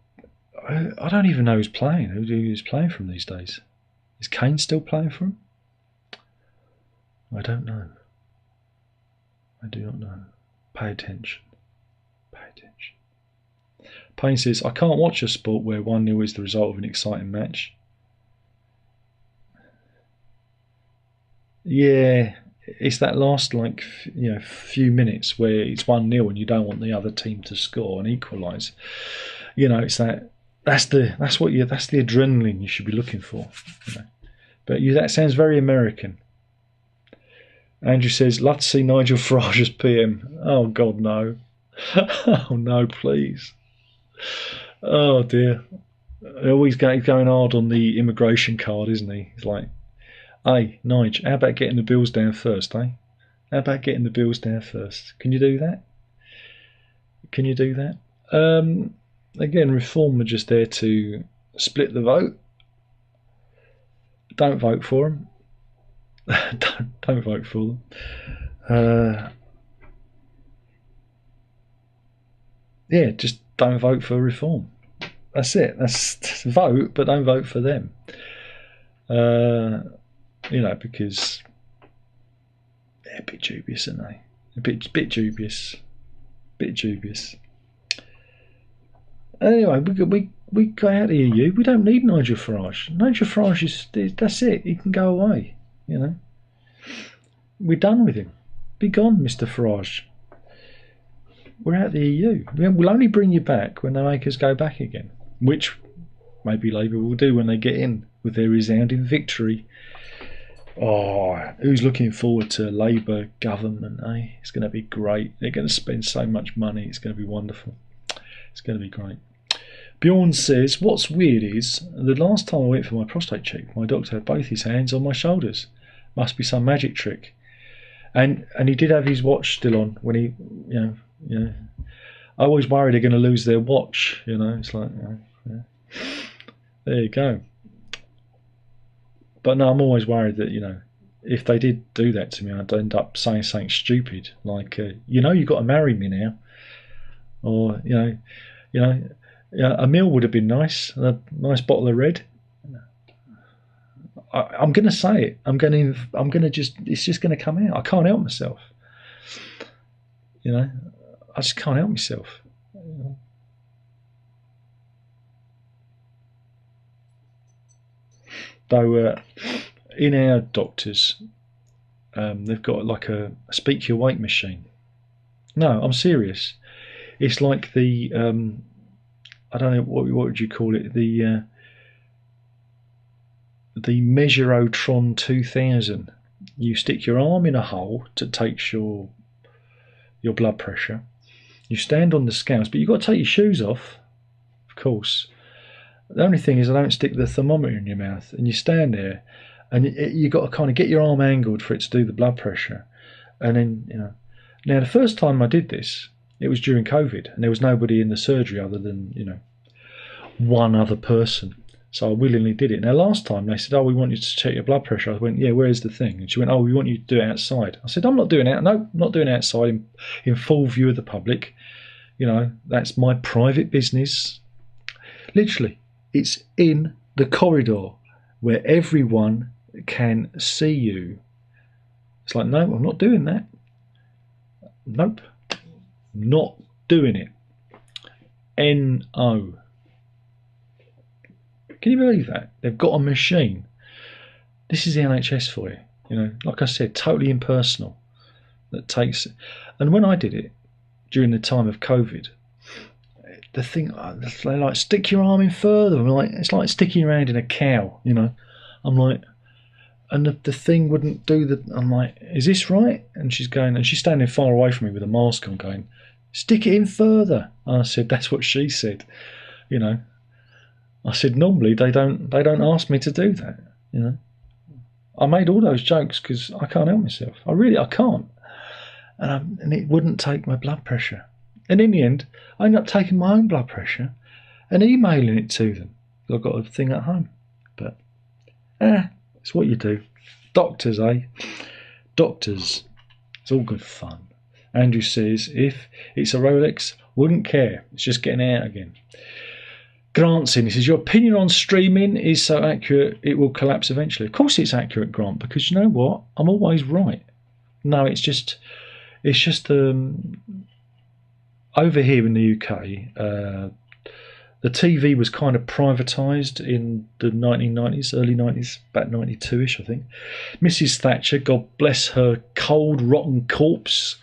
I don't even know who's playing. Who's playing for him these days? Is Kane still playing for him? I don't know. I do not know. Pay attention. Pay attention. Payne says, I can't watch a sport where 1-0 is the result of an exciting match. Yeah, it's that last few minutes where it's 1-0 and you don't want the other team to score and equalise. It's that's the adrenaline you should be looking for. But that sounds very American. Andrew says, love to see Nigel Farage as PM. Oh God, no. Oh no, please. Oh dear. He's going hard on the immigration card, isn't he? He's like, hey, Nige, how about getting the bills down first, eh? How about getting the bills down first? Can you do that? Can you do that? Again, Reform are just there to split the vote. Don't vote for them. don't vote for them. Yeah, just don't vote for Reform. That's it. That's vote, but don't vote for them. Because they're a bit dubious, aren't they? A bit dubious. Bit dubious. Anyway, we got out of the EU. We don't need Nigel Farage. Nigel Farage that's it. He can go away. We're done with him. Be gone, Mr. Farage. We're out of the EU. We'll only bring you back when they make us go back again, which maybe Labour will do when they get in with their resounding victory Oh, who's looking forward to Labour government, eh? It's going to be great. They're going to spend so much money. It's going to be wonderful. It's going to be great. Bjorn says, what's weird is, the last time I went for my prostate check, my doctor had both his hands on my shoulders. Must be some magic trick. And he did have his watch still on when he, I always worry they're going to lose their watch, It's like, there you go. But no, I'm always worried that, if they did do that to me, I'd end up saying something stupid like, you've got to marry me now, or a meal would have been nice, a nice bottle of red. I'm going to say it. I'm going to it's just going to come out. I can't help myself. I just can't help myself. Though in our doctors, they've got like a speak your weight machine. No, I'm serious. It's like the I don't know what would you call it, the Measurotron 2000. You stick your arm in a hole that takes your blood pressure. You stand on the scales, but you've got to take your shoes off, of course. The only thing is I don't stick the thermometer in your mouth, and you stand there, and you've got to kind of get your arm angled for it to do the blood pressure. And then, Now, the first time I did this, it was during COVID, and there was nobody in the surgery other than, one other person. So I willingly did it. Now, last time they said, we want you to check your blood pressure. I went, yeah, where's the thing? And she went, we want you to do it outside. I said, I'm not doing it. No, not doing it outside in full view of the public. That's my private business. Literally, it's in the corridor where everyone can see you. It's like, no, I'm not doing that. Nope, not doing it. N-O. Can you believe that? They've got a machine. This is the NHS for you. Like I said, totally impersonal. That takes, and when I did it during the time of COVID, the thing, they like, stick your arm in further. I'm like, it's like sticking your hand in a cow. I'm like, and the thing wouldn't do the. I'm like, is this right? And she's going, and she's standing far away from me with a mask on, going, stick it in further. And I said, that's what she said. I said, normally they don't ask me to do that. I made all those jokes because I can't help myself. I can't. And it wouldn't take my blood pressure. And in the end, I ended up taking my own blood pressure and emailing it to them. I've got a thing at home. But it's what you do. Doctors, eh? Doctors. It's all good fun. Andrew says, if it's a Rolex, wouldn't care. It's just getting out again. Grant's in. He says, your opinion on streaming is so accurate it will collapse eventually. Of course it's accurate, Grant, because you know what? I'm always right. No, it's just over here in the UK, the TV was kind of privatised in the 1990s, early 90s, about 92-ish, I think. Mrs. Thatcher, God bless her cold, rotten corpse,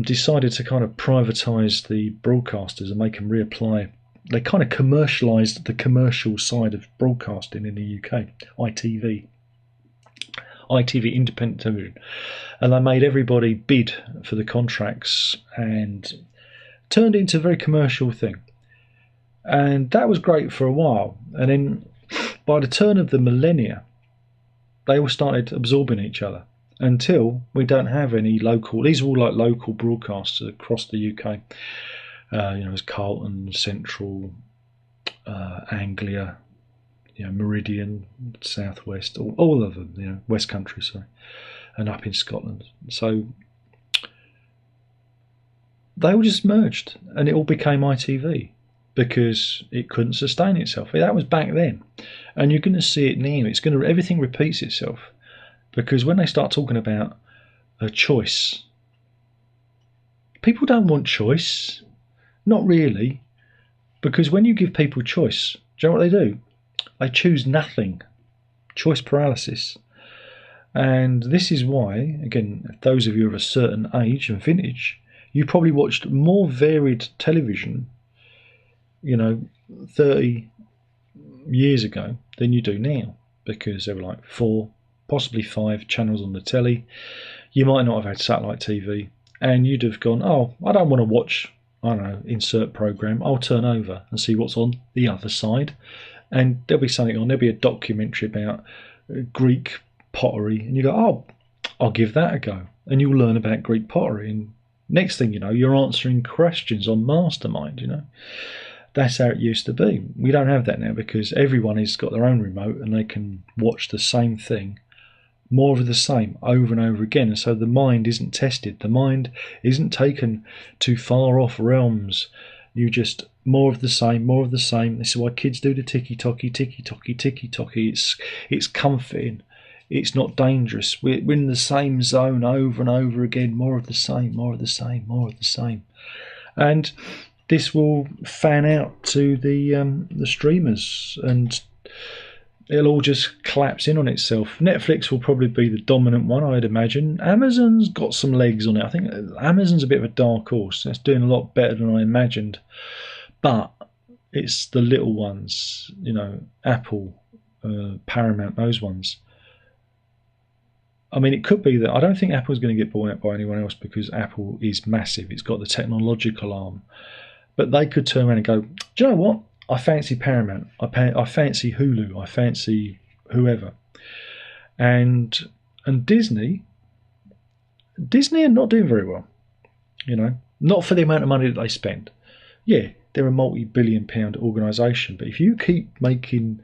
decided to kind of privatise the broadcasters and make them reapply. They kind of commercialised the commercial side of broadcasting in the UK, ITV, Independent Television, and they made everybody bid for the contracts and turned it into a very commercial thing. And that was great for a while. And then by the turn of the millennia, they all started absorbing each other until we don't have any local. These are all like local broadcasters across the UK. There's Carlton, Central, Anglia, Meridian, Southwest, all of them, West Country, sorry, and up in Scotland. So they all just merged and it all became ITV because it couldn't sustain itself. That was back then. And you're going to see it now. Everything repeats itself because when they start talking about a choice, people don't want choice. Not really, because when you give people choice, do you know what they do? They choose nothing. Choice paralysis. And this is why, again, those of you of a certain age and vintage, you probably watched more varied television, 30 years ago than you do now, because there were like 4, possibly 5 channels on the telly. You might not have had satellite TV, and you'd have gone, oh, I don't want to watch, I don't know, insert program. I'll turn over and see what's on the other side. And there'll be something on, there'll be a documentary about Greek pottery, and you go, oh, I'll give that a go. And you'll learn about Greek pottery, and next thing you know, you're answering questions on Mastermind, you know. That's how it used to be. We don't have that now because everyone has got their own remote and they can watch the same thing, more of the same, over and over again. And so the mind isn't tested. The mind isn't taken to far off realms. You just more of the same, more of the same. This is why kids do the ticky-tocky, ticky-tocky, ticky-tocky. It's comforting. It's not dangerous. We're in the same zone over and over again. More of the same, more of the same, more of the same. And this will fan out to the streamers, and it'll all just collapse in on itself. Netflix will probably be the dominant one, I'd imagine. Amazon's got some legs on it. I think Amazon's a bit of a dark horse. It's doing a lot better than I imagined. But it's the little ones, you know, Apple, Paramount, those ones. I mean, it could be that I don't think Apple's going to get bought out by anyone else because Apple is massive. It's got the technological arm. But they could turn around and go, do you know what? I fancy Paramount. I fancy Hulu. I fancy whoever. And Disney are not doing very well. You know, not for the amount of money that they spend. Yeah, they're a multi-billion-pound organisation, but if you keep making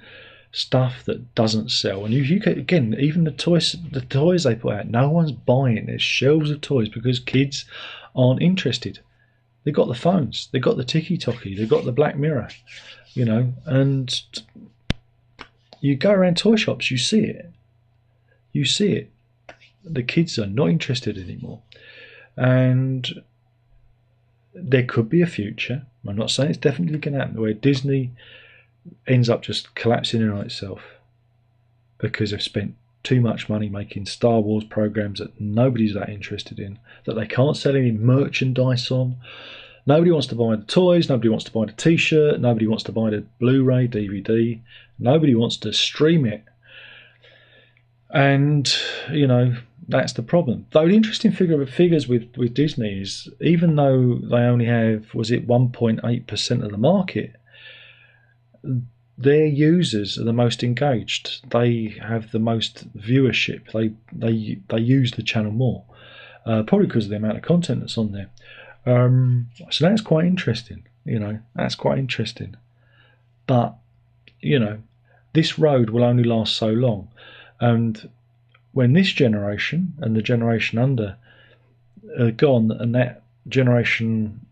stuff that doesn't sell, and if you again, even the toys they put out, no one's buying it. There's shelves of toys because kids aren't interested. They've got the phones, they've got the ticky-tocky, they've got the Black Mirror, you know, and you go around toy shops, you see it. You see it. The kids are not interested anymore. And there could be a future, I'm not saying it's definitely going to happen, where Disney ends up just collapsing in on itself because they've spent too much money making Star Wars programs that nobody's that interested in, that they can't sell any merchandise on. Nobody wants to buy the toys, nobody wants to buy the t-shirt, nobody wants to buy the Blu-ray, DVD, nobody wants to stream it. And, you know, that's the problem. Though the interesting figures with Disney is, even though they only have, was it 1.8% of the market, their users are the most engaged. They have the most viewership. They use the channel more, probably because of the amount of content that's on there. So that's quite interesting. You know, that's quite interesting. But you know, this road will only last so long, and when this generation and the generation under are gone, and that generation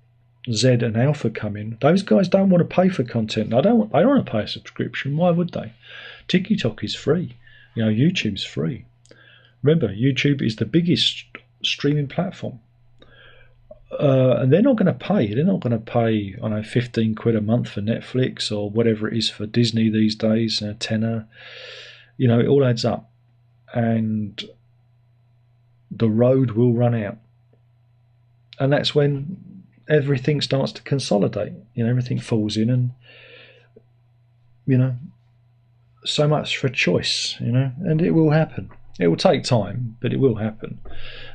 Z and Alpha come in, those guys don't want to pay for content. They don't want to pay a subscription. Why would they? TikTok is free. You know, YouTube's free. Remember, YouTube is the biggest streaming platform. And they're not going to pay. They're not going to pay, I don't know, 15 quid a month for Netflix or whatever it is for Disney these days, a tenner. You know, it all adds up. And the road will run out. And that's when everything starts to consolidate. You know, everything falls in, and you know, so much for choice, you know, and it will happen. It will take time, but it will happen.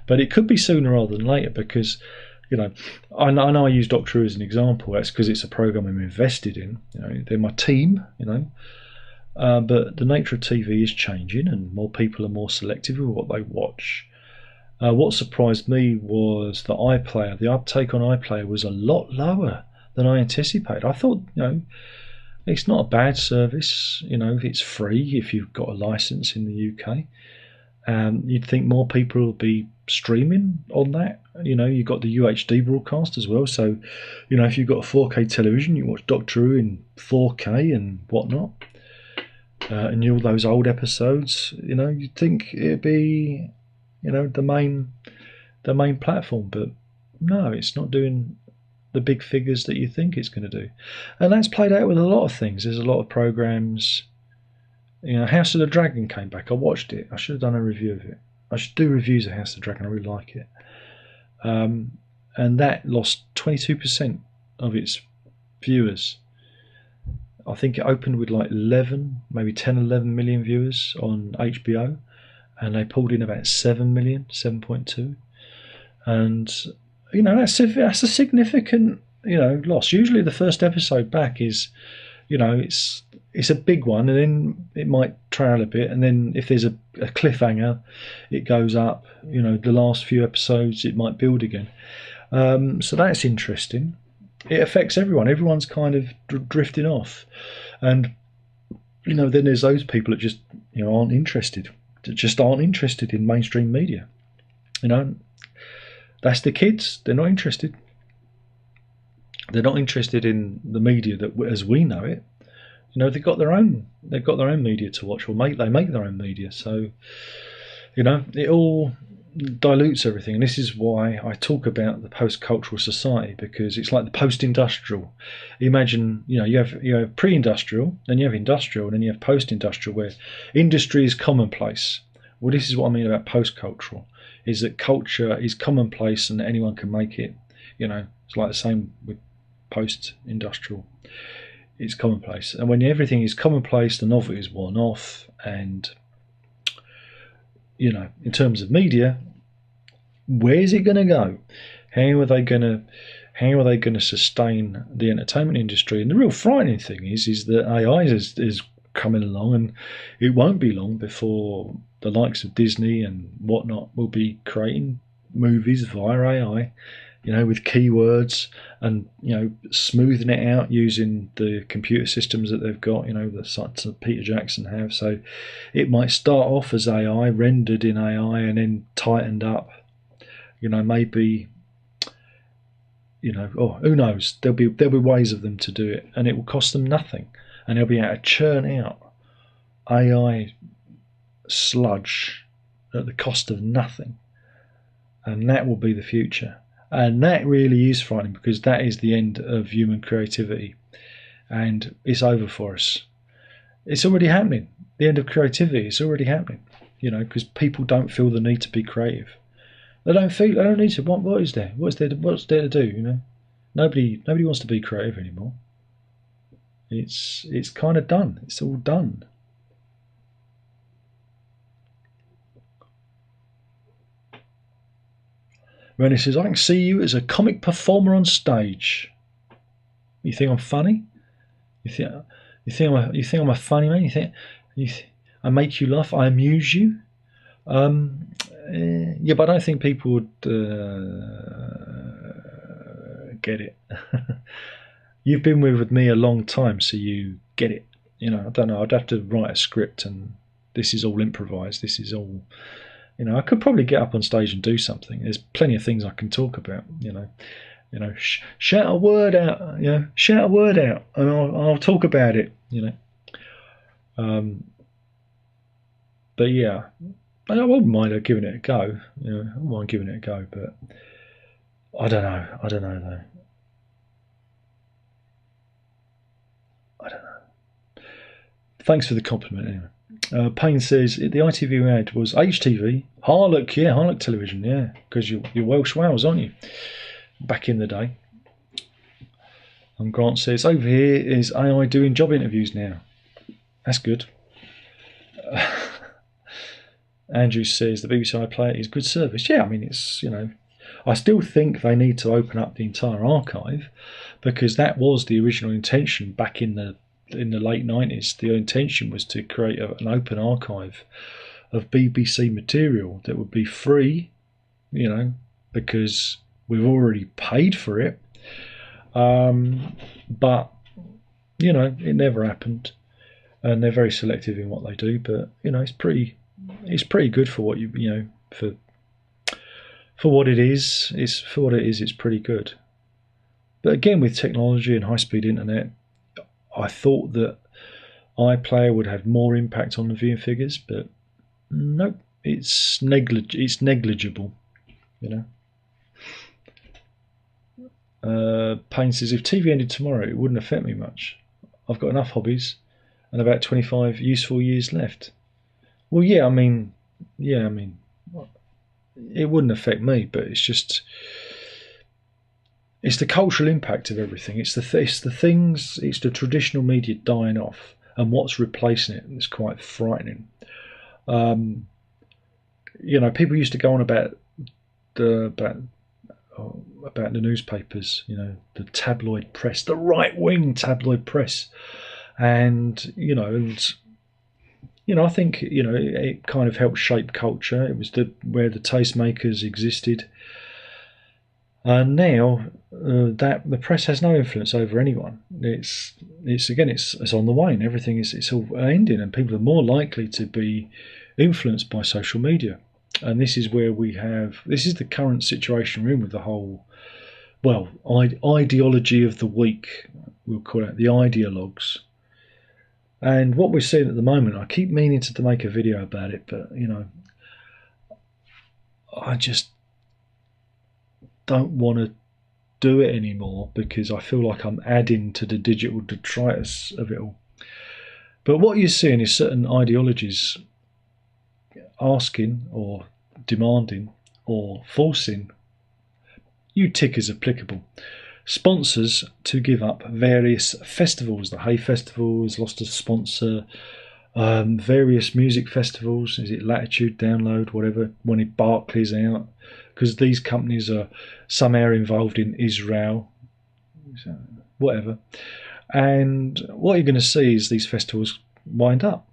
But it could be sooner rather than later, because, you know, I know I use Doctor Who as an example. That's because it's a program I'm invested in. You know, they're my team, you know. But the nature of TV is changing, and more people are more selective with what they watch. What surprised me was the iPlayer. The uptake on iPlayer was a lot lower than I anticipated. I thought, you know, it's not a bad service. You know, it's free if you've got a license in the UK. You'd think more people will be streaming on that. You know, you've got the UHD broadcast as well. So, you know, if you've got a 4K television, you watch Doctor Who in 4K and whatnot. And all those old episodes, you know, you'd think it'd be, you know, the main platform, but no, it's not doing the big figures that you think it's going to do. And that's played out with a lot of things. There's a lot of programs. You know, House of the Dragon came back. I watched it. I should have done a review of it. I should do reviews of House of the Dragon. I really like it. And that lost 22% of its viewers. I think it opened with like 11, maybe 10, 11 million viewers on HBO. and they pulled in about 7 million, 7.2, and that's a significant loss. Usually the first episode back is it's a big one, and then it might trail a bit, and then if there's a cliffhanger, it goes up. The last few episodes it might build again. So that's interesting. It affects everyone. Everyone's kind of drifting off, and then there's those people that just aren't interested. That just aren't interested in mainstream media. That's the kids. They're not interested. They're not interested in the media that as we know it. They've got their own media to watch, or they make their own media. So it all dilutes everything, and this is why I talk about the post-cultural society, because it's like the post-industrial. Imagine you have pre-industrial, then you have industrial, and then you have post-industrial, where industry is commonplace. Well, this is what I mean about post-cultural, is that culture is commonplace and anyone can make it. It's like the same with post-industrial. It's commonplace, and when everything is commonplace, the novelty is worn off. And in terms of media, where's it going to go? How are they going to sustain the entertainment industry? And the real frightening thing is that AI is coming along, and it won't be long before the likes of Disney and whatnot will be creating movies via AI. With keywords and smoothing it out using the computer systems that they've got. The sites that Peter Jackson have. So it might start off as AI, rendered in AI, and then tightened up. Maybe. Or who knows? There'll be ways of them to do it, and it will cost them nothing, and they'll be able to churn out AI sludge at the cost of nothing, and that will be the future. And that really is frightening, because that is the end of human creativity, and it's over for us. It's already happening. The end of creativity is already happening. Because people don't feel the need to be creative. They don't need to. What is there? What's there to do? Nobody wants to be creative anymore. It's kind of done. It's all done. Rennie says, I can see you as a comic performer on stage. You think I'm funny? You think I'm a funny man? You think I make you laugh? I amuse you? Yeah, but I don't think people would get it. You've been with me a long time, so you get it. I don't know. I'd have to write a script, and this is all improvised. This is all. I could probably get up on stage and do something. There's plenty of things I can talk about. Shout a word out. Shout a word out, and I'll talk about it. But yeah, I wouldn't mind giving it a go. I wouldn't mind giving it a go, but I don't know. I don't know though. I don't know. Thanks for the compliment anyway. Payne says the ITV ad was HTV, Harlock Television, yeah, because you're Welsh Wales, aren't you? Back in the day. And Grant says over here is AI doing job interviews now. That's good. Andrew says the BBC iPlayer is good service. Yeah, I mean it's I still think they need to open up the entire archive, because that was the original intention back in the late 90s. The intention was to create an open archive of BBC material that would be free, because we've already paid for it. But it never happened, and they're very selective in what they do. But it's pretty good for what for what it is. It's pretty good. But again, with technology and high-speed internet, I thought that iPlayer would have more impact on the viewing figures, but nope, it's negligible. Payne says if TV ended tomorrow, it wouldn't affect me much. I've got enough hobbies and about 25 useful years left. Well, yeah, I mean, it wouldn't affect me, but it's the cultural impact of everything. It's the things. It's the traditional media dying off, and what's replacing it. It's quite frightening. people used to go on about the newspapers, the tabloid press, the right-wing tabloid press, and I think it kind of helped shape culture. It was where the tastemakers existed. And now that the press has no influence over anyone. It's on the wane. Everything it's all ending, and people are more likely to be influenced by social media. And this is where this is the current situation we're in with the whole, ideology of the week. We'll call it the ideologues. And what we're seeing at the moment, I keep meaning to make a video about it, but I just don't want to do it anymore because I feel like I'm adding to the digital detritus of it all. But what you're seeing is certain ideologies asking or demanding or forcing you tick as applicable sponsors to give up various festivals. The Hay Festival has lost a sponsor. Various music festivals, is it Latitude, Download, whatever, wanted Barclays out because these companies are somehow involved in Israel, whatever. And what you're going to see is these festivals wind up.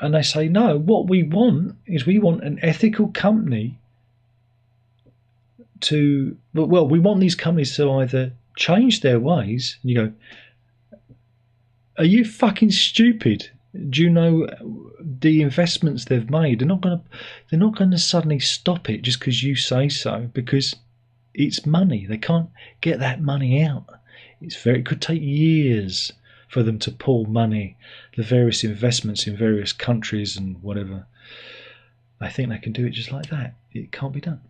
And they say, no, what we want is we want an ethical company we want these companies to either change their ways. And you go, are you fucking stupid? Do you know the investments they've made? They're not going to suddenly stop it just because you say so, because it's money. They can't get that money out. It could take years for them to pull money, the various investments in various countries and whatever. They think they can do it just like that. It can't be done.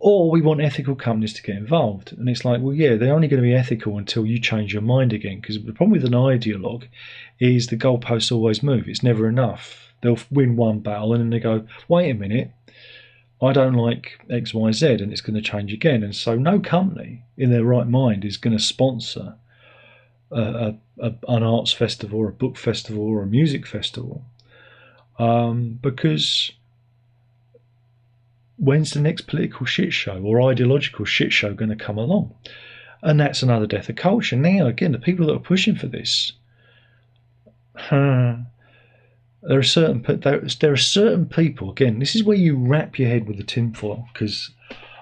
Or we want ethical companies to get involved. And it's like, well, yeah, they're only going to be ethical until you change your mind again. Because the problem with an ideologue is the goalposts always move. It's never enough. They'll win one battle and then they go, wait a minute, I don't like X, Y, Z, and it's going to change again. And so no company in their right mind is going to sponsor an arts festival or a book festival or a music festival. Because when's the next political shit show or ideological shit show going to come along? And that's another death of culture. Now, again, the people that are pushing for this, there are certain people, again, this is where you wrap your head with the tinfoil, because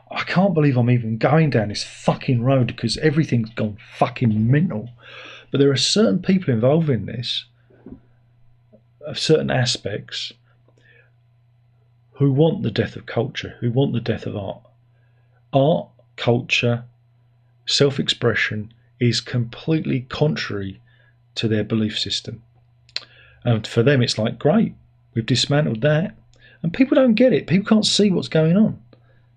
I can't believe I'm even going down this fucking road because everything's gone fucking mental. But there are certain people involved in this, of certain aspects, who want the death of culture, who want the death of art. Art, culture, self-expression is completely contrary to their belief system. And for them, it's like, great, we've dismantled that. And people don't get it. People can't see what's going on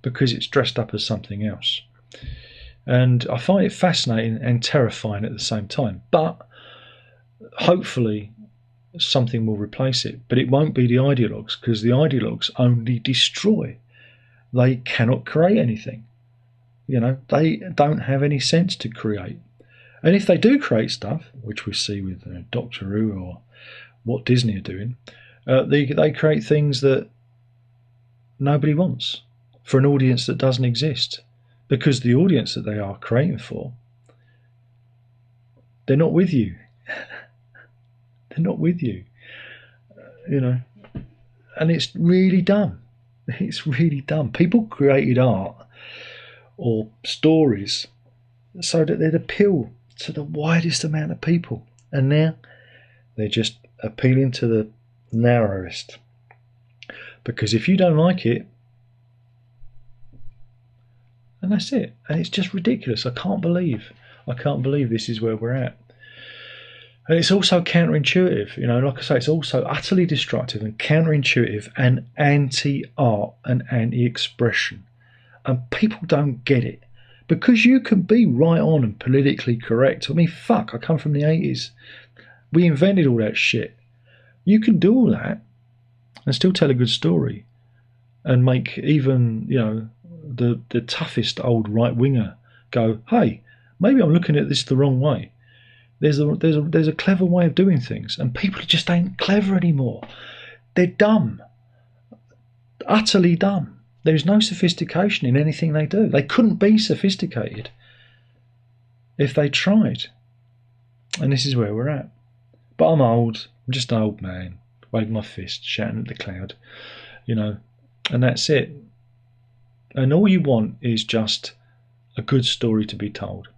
because it's dressed up as something else. And I find it fascinating and terrifying at the same time. But hopefully something will replace it. But it won't be the ideologues, because the ideologues only destroy. They cannot create anything. They don't have any sense to create. And if they do create stuff, which we see with Doctor Who or what Disney are doing, they create things that nobody wants for an audience that doesn't exist, because the audience that they are creating for, they're not with you. They're not with you, and it's really dumb. It's really dumb. People created art or stories so that they'd appeal to the widest amount of people, and now they're just appealing to the narrowest. Because if you don't like it, and that's it. And it's just ridiculous. I can't believe this is where we're at. And it's also counterintuitive, like I say, it's also utterly destructive and counterintuitive and anti-art and anti-expression. And people don't get it. Because you can be right on and politically correct. I mean, fuck, I come from the 80s. We invented all that shit. You can do all that and still tell a good story and make even, the toughest old right-winger go, hey, maybe I'm looking at this the wrong way. There's a clever way of doing things, and people just ain't clever anymore. They're dumb. utterly dumb. There's no sophistication in anything they do. They couldn't be sophisticated if they tried. And this is where we're at. But I'm old. I'm just an old man, waving my fist, shouting at the cloud, and that's it. And all you want is just a good story to be told,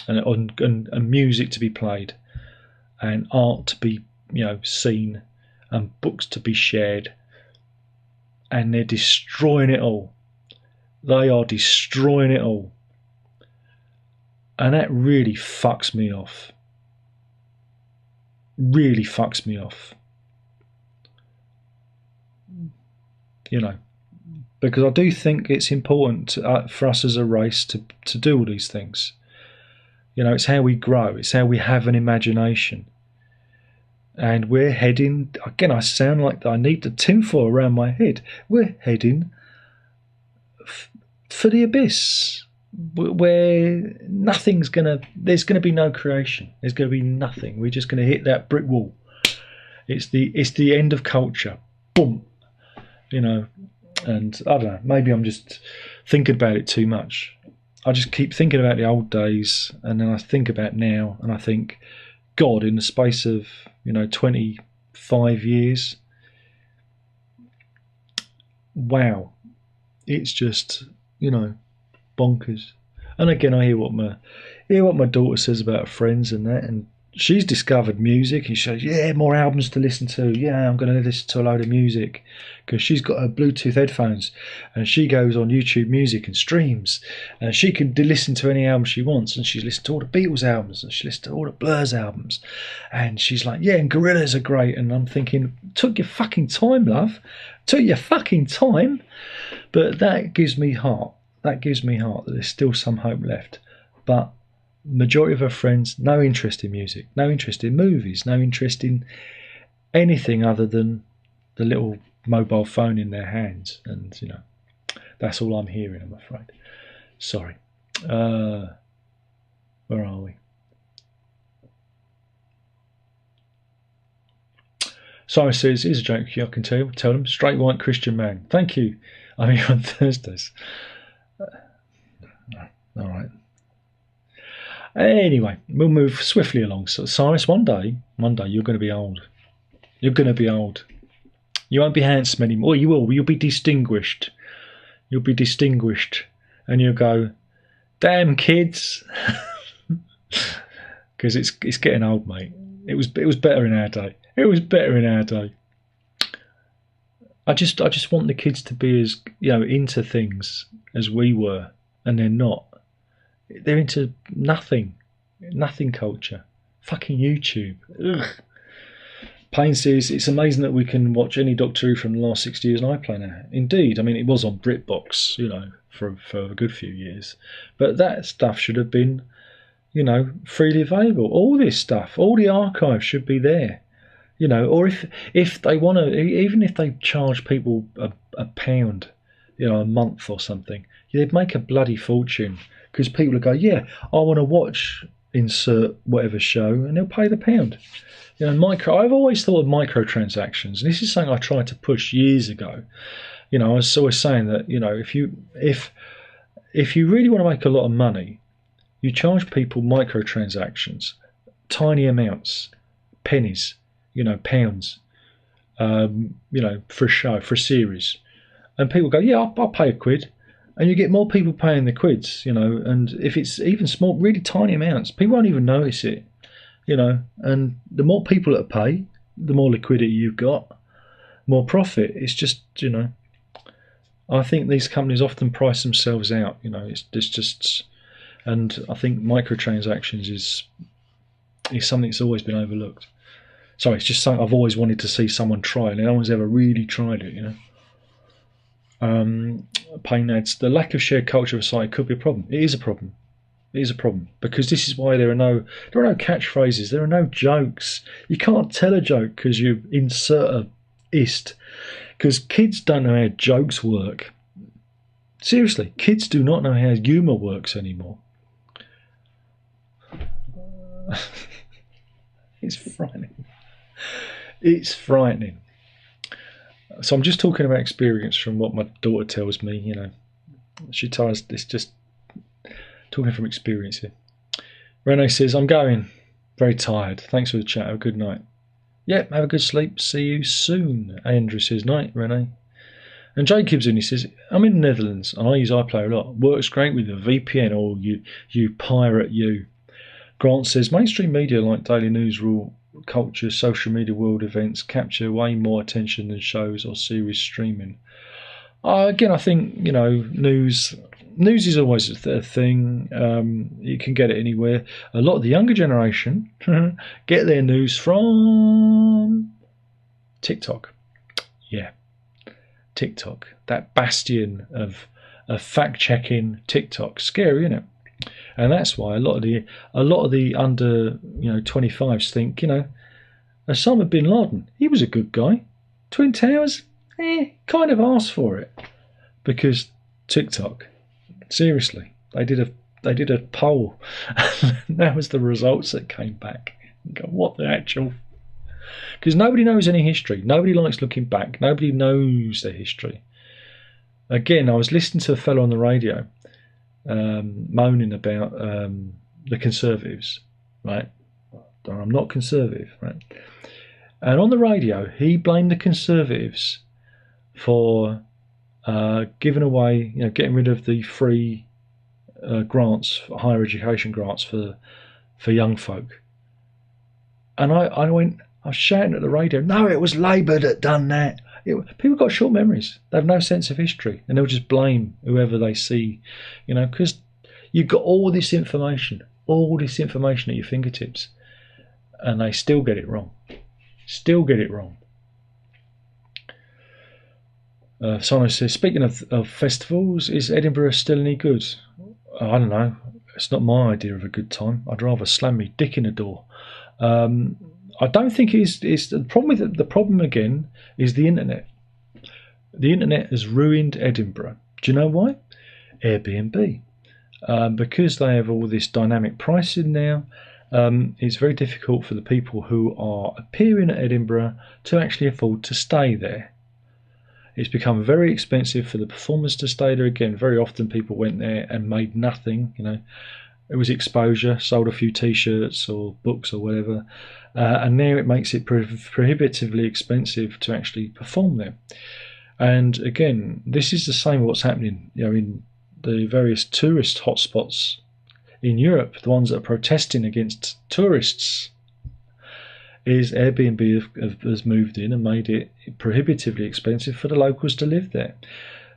and music to be played, and art to be, seen, and books to be shared. And they're destroying it all. They are destroying it all. And that really fucks me off. Really fucks me off. Because I do think it's important for us as a race to do all these things. It's how we grow. It's how we have an imagination. And we're heading, again, I sound like I need the tinfoil around my head. We're heading for the abyss, where there's going to be no creation. There's going to be nothing. We're just going to hit that brick wall. It's the end of culture. Boom. And I don't know, maybe I'm just thinking about it too much. I just keep thinking about the old days, and then I think about now, and I think, God, in the space of 25 years, wow, it's just bonkers. And again, I hear what my daughter says about her friends and that, and she's discovered music, and she says, yeah, more albums to listen to. Yeah, I'm going to listen to a load of music, because she's got her Bluetooth headphones, and she goes on YouTube Music and streams, and she can listen to any album she wants, and she's listened to all the Beatles albums, and she listens to all the Blur's albums, and she's like, yeah, and Gorillaz are great. And I'm thinking, took your fucking time, love, took your fucking time. But that gives me heart. That there's still some hope left. But majority of her friends, no interest in music, no interest in movies, no interest in anything other than the little mobile phone in their hands. And that's all I'm hearing, I'm afraid. Sorry. Where are we? Simon says, here's a joke I can tell them. Straight white Christian man. Thank you. I'm here on Thursdays. All right. Anyway, we'll move swiftly along. So, Cyrus, one day, you're going to be old. You're going to be old. You won't be handsome anymore. You will. You'll be distinguished. You'll be distinguished. And you'll go, damn kids. Because it's getting old, mate. It was better in our day. It was better in our day. I just want the kids to be as into things as we were, and they're not. They're into nothing culture. Fucking YouTube. Ugh. Payne says, it's amazing that we can watch any Doctor Who from the last 60 years on iPlayer now. Indeed, I mean, it was on BritBox, for a good few years. But that stuff should have been, freely available. All this stuff, all the archives should be there. Or if they want to, even if they charge people a pound, a month or something, they'd make a bloody fortune, because people would go, yeah, I want to watch insert whatever show, and they'll pay the pound. I've always thought of microtransactions, and this is something I tried to push years ago. I was always saying that if you really want to make a lot of money, you charge people microtransactions, tiny amounts, pennies, pounds, for a show, for a series, and people go, yeah, I'll pay £1, and you get more people paying the quids, and if it's even small, really tiny amounts, people won't even notice it. And the more people that pay, the more liquidity you've got, more profit. It's just, I think these companies often price themselves out. It's just, and I think microtransactions is something that's always been overlooked. Sorry, it's just something I've always wanted to see someone try, and no one's ever really tried it. Payne adds, the lack of shared culture of a site could be a problem. It is a problem. It is a problem, because this is why there are no catchphrases, there are no jokes. You can't tell a joke because you insert a ist, because kids don't know how jokes work. Seriously, kids do not know how humour works anymore. It's frightening. It's frightening. So I'm just talking about experience from what my daughter tells me. You know, she tells this just talking from experience here. Renee says, I'm going. Very tired. Thanks for the chat. Have a good night. Yep, have a good sleep. See you soon. Andrew says, night, Renee. And Jacob's in, he says, I'm in the Netherlands and I use iPlayer a lot. Works great with a VPN. Oh, you pirate, you. Grant says, mainstream media like Daily News, Raw Culture, social media, world events capture way more attention than shows or series streaming. Again, I think, you know, news is always a thing. You can get it anywhere. A lot of the younger generation get their news from TikTok. Yeah, TikTok. That bastion of fact-checking TikTok. Scary, isn't it? And that's why a lot of the under 25s think, you know, Osama bin Laden, he was a good guy. Twin Towers, kind of asked for it because TikTok. Seriously, they did a poll. That was the results that came back. Go, what the actual? Because nobody knows any history. Nobody likes looking back. Nobody knows their history. Again, I was listening to a fellow on the radio moaning about the Conservatives, right? I'm not conservative, right? And on the radio, he blamed the Conservatives for giving away, getting rid of the free grants, higher education grants for young folk. And I was shouting at the radio, no, it was Labour that done that. People got short memories. They have no sense of history, and they'll just blame whoever they see, because you've got all this information at your fingertips, and they still get it wrong. Someone says, speaking of festivals, is Edinburgh still any good? I don't know. It's not my idea of a good time. I'd rather slam me dick in a door. I don't think it's the problem with it. The problem again is the internet. The internet has ruined Edinburgh. Do you know why? Airbnb. Because they have all this dynamic pricing now, it's very difficult for the people who are appearing at Edinburgh to actually afford to stay there. It's become very expensive for the performers to stay there. Again, very often people went there and made nothing. It was exposure, sold a few T-shirts or books or whatever, and now it makes it prohibitively expensive to actually perform there. And again, this is the same what's happening, in the various tourist hotspots in Europe. The ones that are protesting against tourists, is Airbnb has moved in and made it prohibitively expensive for the locals to live there.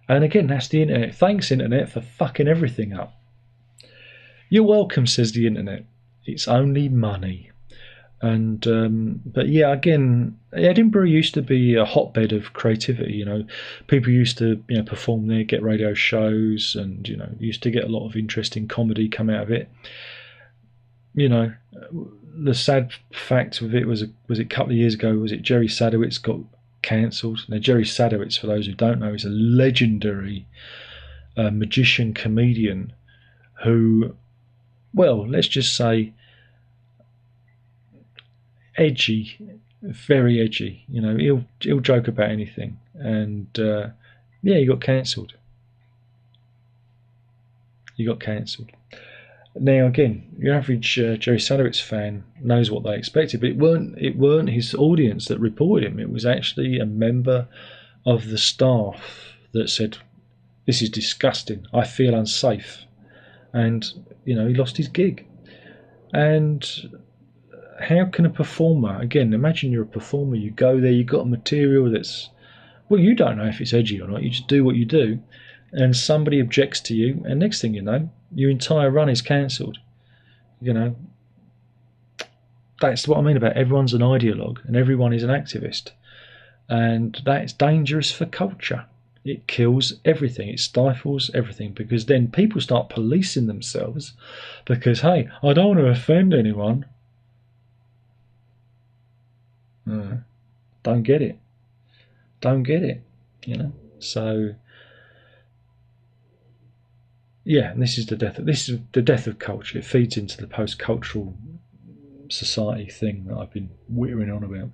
And again, that's the internet. Thanks, internet, for fucking everything up. You're welcome, says the internet. It's only money. And but yeah, again, Edinburgh used to be a hotbed of creativity. People used to perform there, get radio shows, and used to get a lot of interesting comedy come out of it. The sad fact of it was a couple of years ago, was it Jerry Sadowitz got cancelled. Now, Jerry Sadowitz, for those who don't know, is a legendary magician comedian who, well, let's just say, edgy, very edgy. He'll joke about anything, and he got cancelled. Now, again, your average Jerry Sadowitz fan knows what they expected, but it weren't his audience that reported him. It was actually a member of the staff that said, "This is disgusting. I feel unsafe," and he lost his gig. And how can a performer, again, imagine you're a performer, you go there, you've got a material that's, well, you don't know if it's edgy or not. You just do what you do, and somebody objects to you, and next thing you know, your entire run is cancelled. That's what I mean about everyone's an ideologue and everyone is an activist. And that's dangerous for culture. It kills everything. It stifles everything, because then people start policing themselves because, hey, I don't want to offend anyone. Don't get it. So yeah, and this is the death of culture. It feeds into the post-cultural society thing that I've been whittering on about.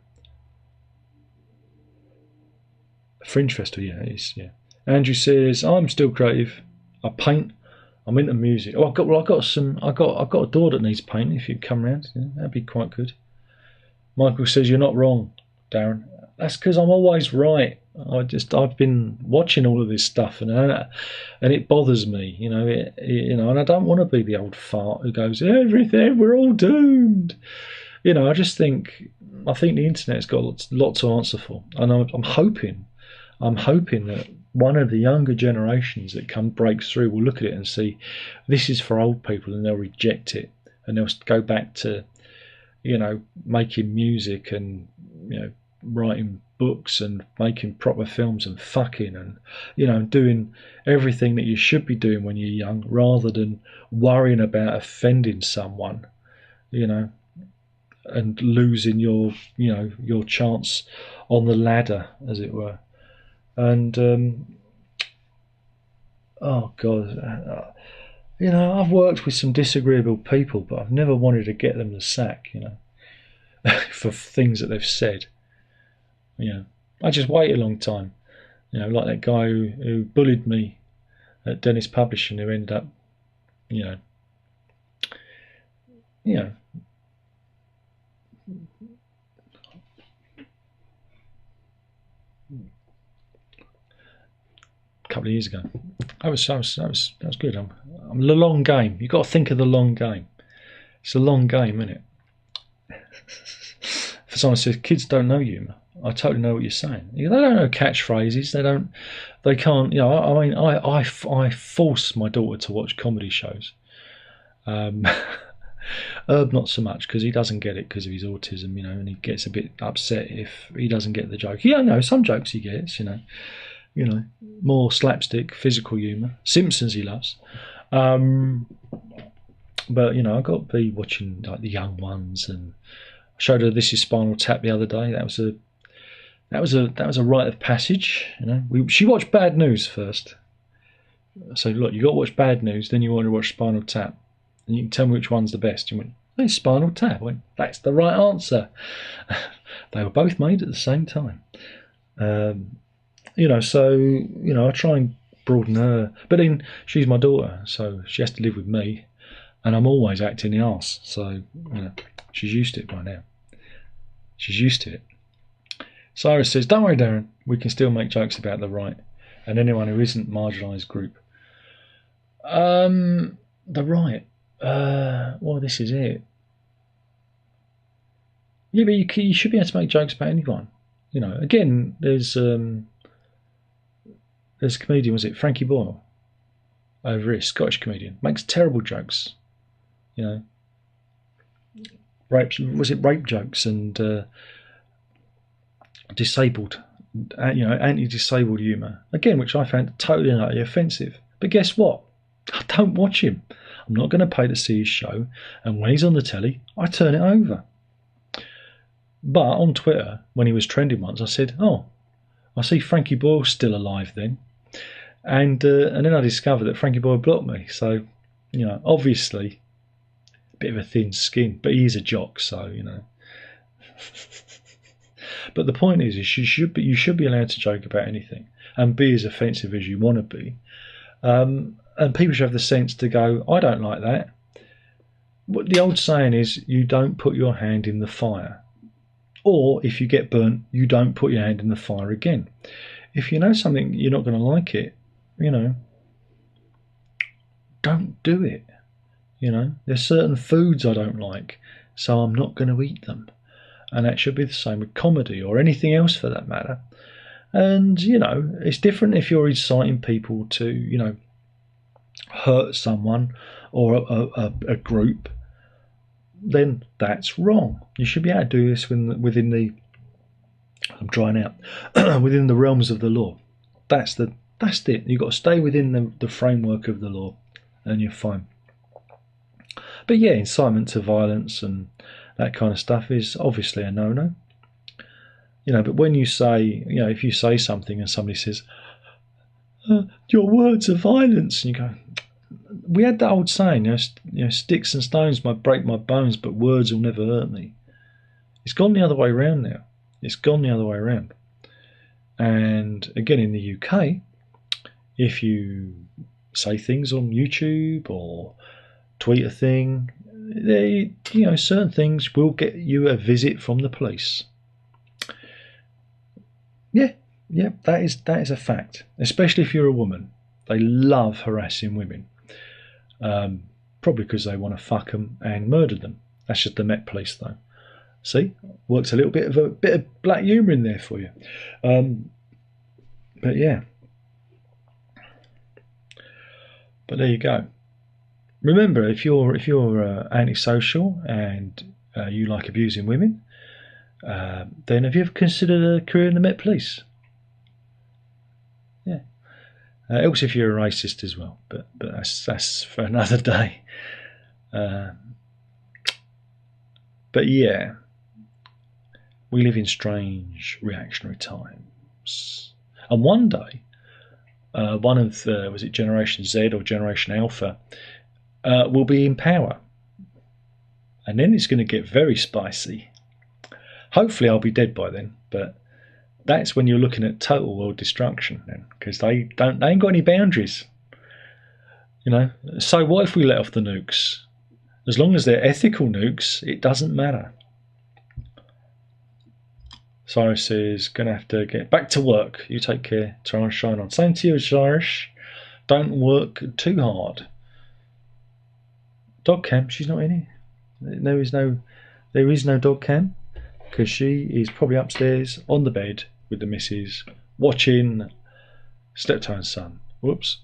Fringe Festival, yeah, it is. Yeah. Andrew says, I'm still creative. I paint. I'm into music. Oh, I got a door that needs painting. If you'd come round, yeah, that'd be quite good. Michael says, you're not wrong, Darren. That's because I'm always right. I've been watching all of this stuff, and it bothers me, and I don't want to be the old fart who goes, everything, we're all doomed. I just think the internet's got lots to answer for, and I'm hoping that one of the younger generations that breaks through will look at it and see this is for old people, and they'll reject it, and they'll go back to making music and writing books and making proper films and fucking and doing everything that you should be doing when you're young, rather than worrying about offending someone, and losing your chance on the ladder, as it were. And oh god, I've worked with some disagreeable people, but I've never wanted to get them the sack, for things that they've said. I just wait a long time. Like that guy who bullied me at Dennis Publishing, who ended up, a couple of years ago. That was good. I'm the long game. You've got to think of the long game. It's a long game, isn't it? For someone who says kids don't know humour, I totally know what you're saying. They don't know catchphrases. They can't. I force my daughter to watch comedy shows. Herb not so much, because he doesn't get it because of his autism, and he gets a bit upset if he doesn't get the joke. Some jokes he gets, more slapstick, physical humour. Simpsons he loves. But I've got to be watching like the young ones, and I showed her This Is Spinal Tap the other day. That was a rite of passage. She watched Bad News first. So look, you got to watch Bad News, then you want to watch Spinal Tap, and you can tell me which one's the best. You went, hey, Spinal Tap. I went, that's the right answer. They were both made at the same time. I try and broaden her, but then she's my daughter, so she has to live with me, and I'm always acting the arse. So she's used to it by now. She's used to it. Cyrus says, don't worry, Darren, we can still make jokes about the right and anyone who isn't marginalised group. The right. Well, this is it. Yeah, but you should be able to make jokes about anyone. Again, there's a comedian, was it Frankie Boyle? Over here, Scottish comedian, makes terrible jokes. Rape jokes and disabled, anti-disabled humour. Again, which I found totally and utterly offensive. But guess what? I don't watch him. I'm not going to pay to see his show, and when he's on the telly, I turn it over. But on Twitter, when he was trending once, I said, oh, I see Frankie Boyle's still alive then. And then I discovered that Frankie Boyle blocked me. So, obviously, a bit of a thin skin, but he's a jock, so, But the point is you should be allowed to joke about anything and be as offensive as you want to be. And people should have the sense to go, I don't like that. What the old saying is, you don't put your hand in the fire. Or if you get burnt, you don't put your hand in the fire again. If you know something, you're not going to like it, don't do it. There's certain foods I don't like, so I'm not going to eat them. And that should be the same with comedy or anything else for that matter. And, it's different if you're inciting people to, hurt someone or a group. Then that's wrong. You should be able to do this within the within the realms of the law. That's it. You've got to stay within the framework of the law, and you're fine. But yeah, incitement to violence and that kind of stuff is obviously a no-no. But when you say, if you say something and somebody says, your words are violence, and you go, we had that old saying, sticks and stones might break my bones, but words will never hurt me. It's gone the other way around now. It's gone the other way around. And again, in the UK, if you say things on YouTube or tweet a thing, certain things will get you a visit from the police. Yeah, that is a fact. Especially if you're a woman, they love harassing women. Probably because they want to fuck them and murder them. That's just the Met Police, though. See, works a little bit of black humour in there for you. But yeah. But there you go. Remember, if you're antisocial and you like abusing women, then have you ever considered a career in the Met Police? Yeah. It helps if you're a racist as well, but that's for another day. But yeah, we live in strange reactionary times. And one day, one of was it Generation Z or Generation Alpha will be in power, and then it's going to get very spicy. Hopefully, I'll be dead by then, but that's when you're looking at total world destruction, then, because they ain't got any boundaries. So what if we let off the nukes? As long as they're ethical nukes, it doesn't matter. Cyrus is going to have to get back to work. You take care. Try and shine on. Same to you, Cyrus. Don't work too hard. Dog cam, she's not in here. There is no dog cam, because she is probably upstairs on the bed with the missus watching Steptoe and Son. Whoops.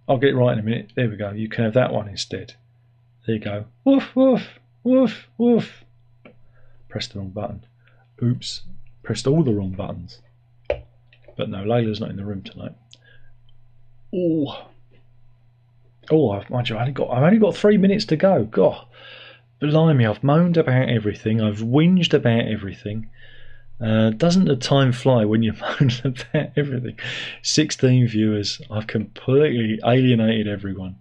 I'll get it right in a minute. There we go. You can have that one instead. There you go. Woof, woof, woof, woof. Pressed the wrong button. Oops. Pressed all the wrong buttons. But no, Layla's not in the room tonight. I've only got 3 minutes to go. God, blimey, I've moaned about everything. I've whinged about everything. Doesn't the time fly when you moan about everything? 16 viewers. I've completely alienated everyone.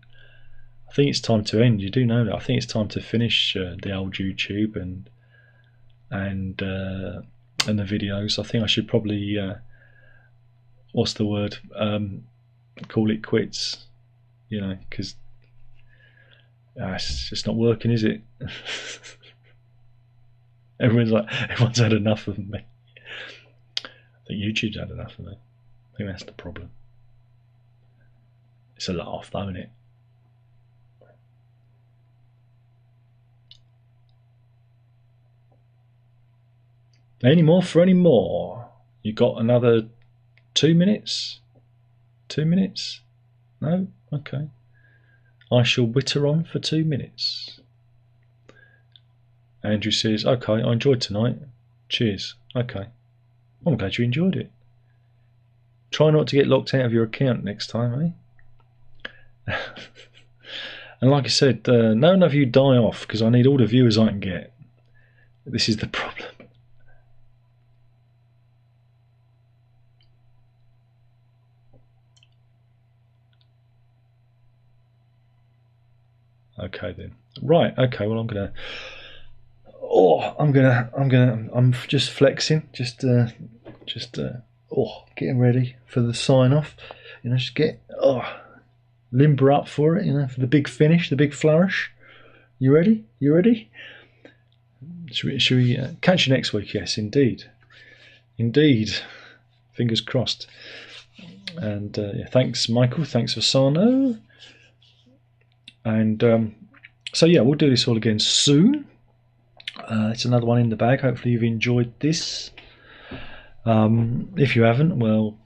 I think it's time to end. You do know that. I think it's time to finish the old YouTube and the videos. I think I should probably what's the word? Call it quits. Because it's just not working, is it? Everyone's had enough of me. I think YouTube's had enough of me. I think that's the problem. It's a laugh, though, isn't it? Any more? You got another 2 minutes? 2 minutes? No? Okay. I shall witter on for 2 minutes. Andrew says, okay, I enjoyed tonight. Cheers. Okay. I'm glad you enjoyed it. Try not to get locked out of your account next time, eh? And like I said, none of you die off, because I need all the viewers I can get. This is the problem. Okay then. Right. Okay. Well, I'm just flexing. Just getting ready for the sign off. Just limber up for it. For the big finish, the big flourish. You ready? Should we catch you next week? Yes, indeed. Fingers crossed. And thanks, Michael. Thanks, Vasano. And so yeah, we'll do this all again soon. It's another one in the bag. Hopefully you've enjoyed this. If you haven't, well,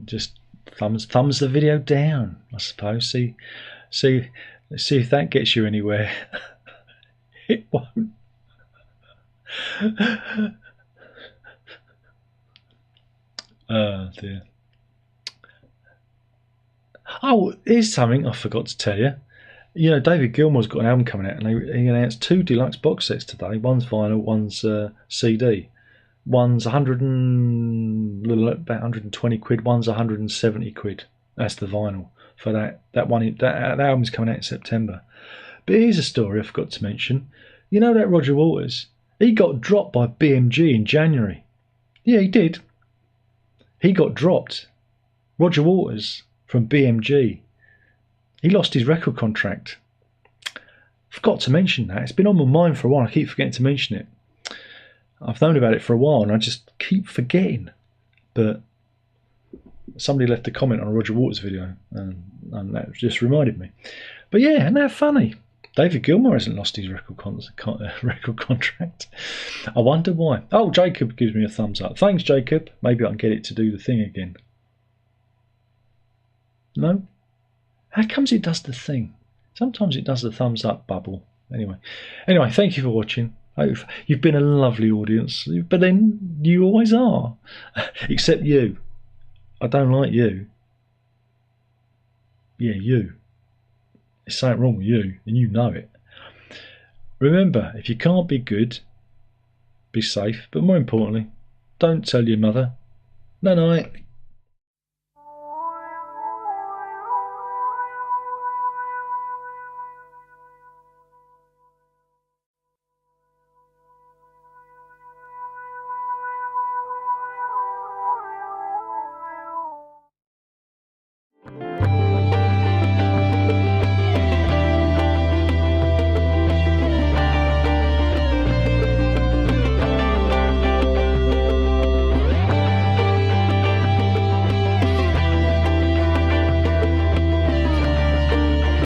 just thumbs the video down, I suppose. See if that gets you anywhere. It won't. Oh dear. Oh, here's something I forgot to tell you. David Gilmour's got an album coming out, and he announced 2 deluxe box sets today. One's vinyl, one's CD. One's about 120 quid. One's 170 quid. That's the vinyl for that one. That album's coming out in September. But here's a story I forgot to mention. That Roger Waters, he got dropped by BMG in January. Yeah, he did. He got dropped. Roger Waters from BMG. He lost his record contract. Forgot to mention that. It's been on my mind for a while. I keep forgetting to mention it. I've known about it for a while and I just keep forgetting. But somebody left a comment on a Roger Waters video and that just reminded me. But yeah, isn't that funny? David Gilmour hasn't lost his record contract. I wonder why. Oh, Jacob gives me a thumbs up. Thanks, Jacob. Maybe I can get it to do the thing again. No? How comes it does the thing? Sometimes it does the thumbs up bubble. Anyway, thank you for watching. You've been a lovely audience, but then you always are. Except you. I don't like you. Yeah, you. There's something wrong with you, and you know it. Remember, if you can't be good, be safe, but more importantly, don't tell your mother. Night night.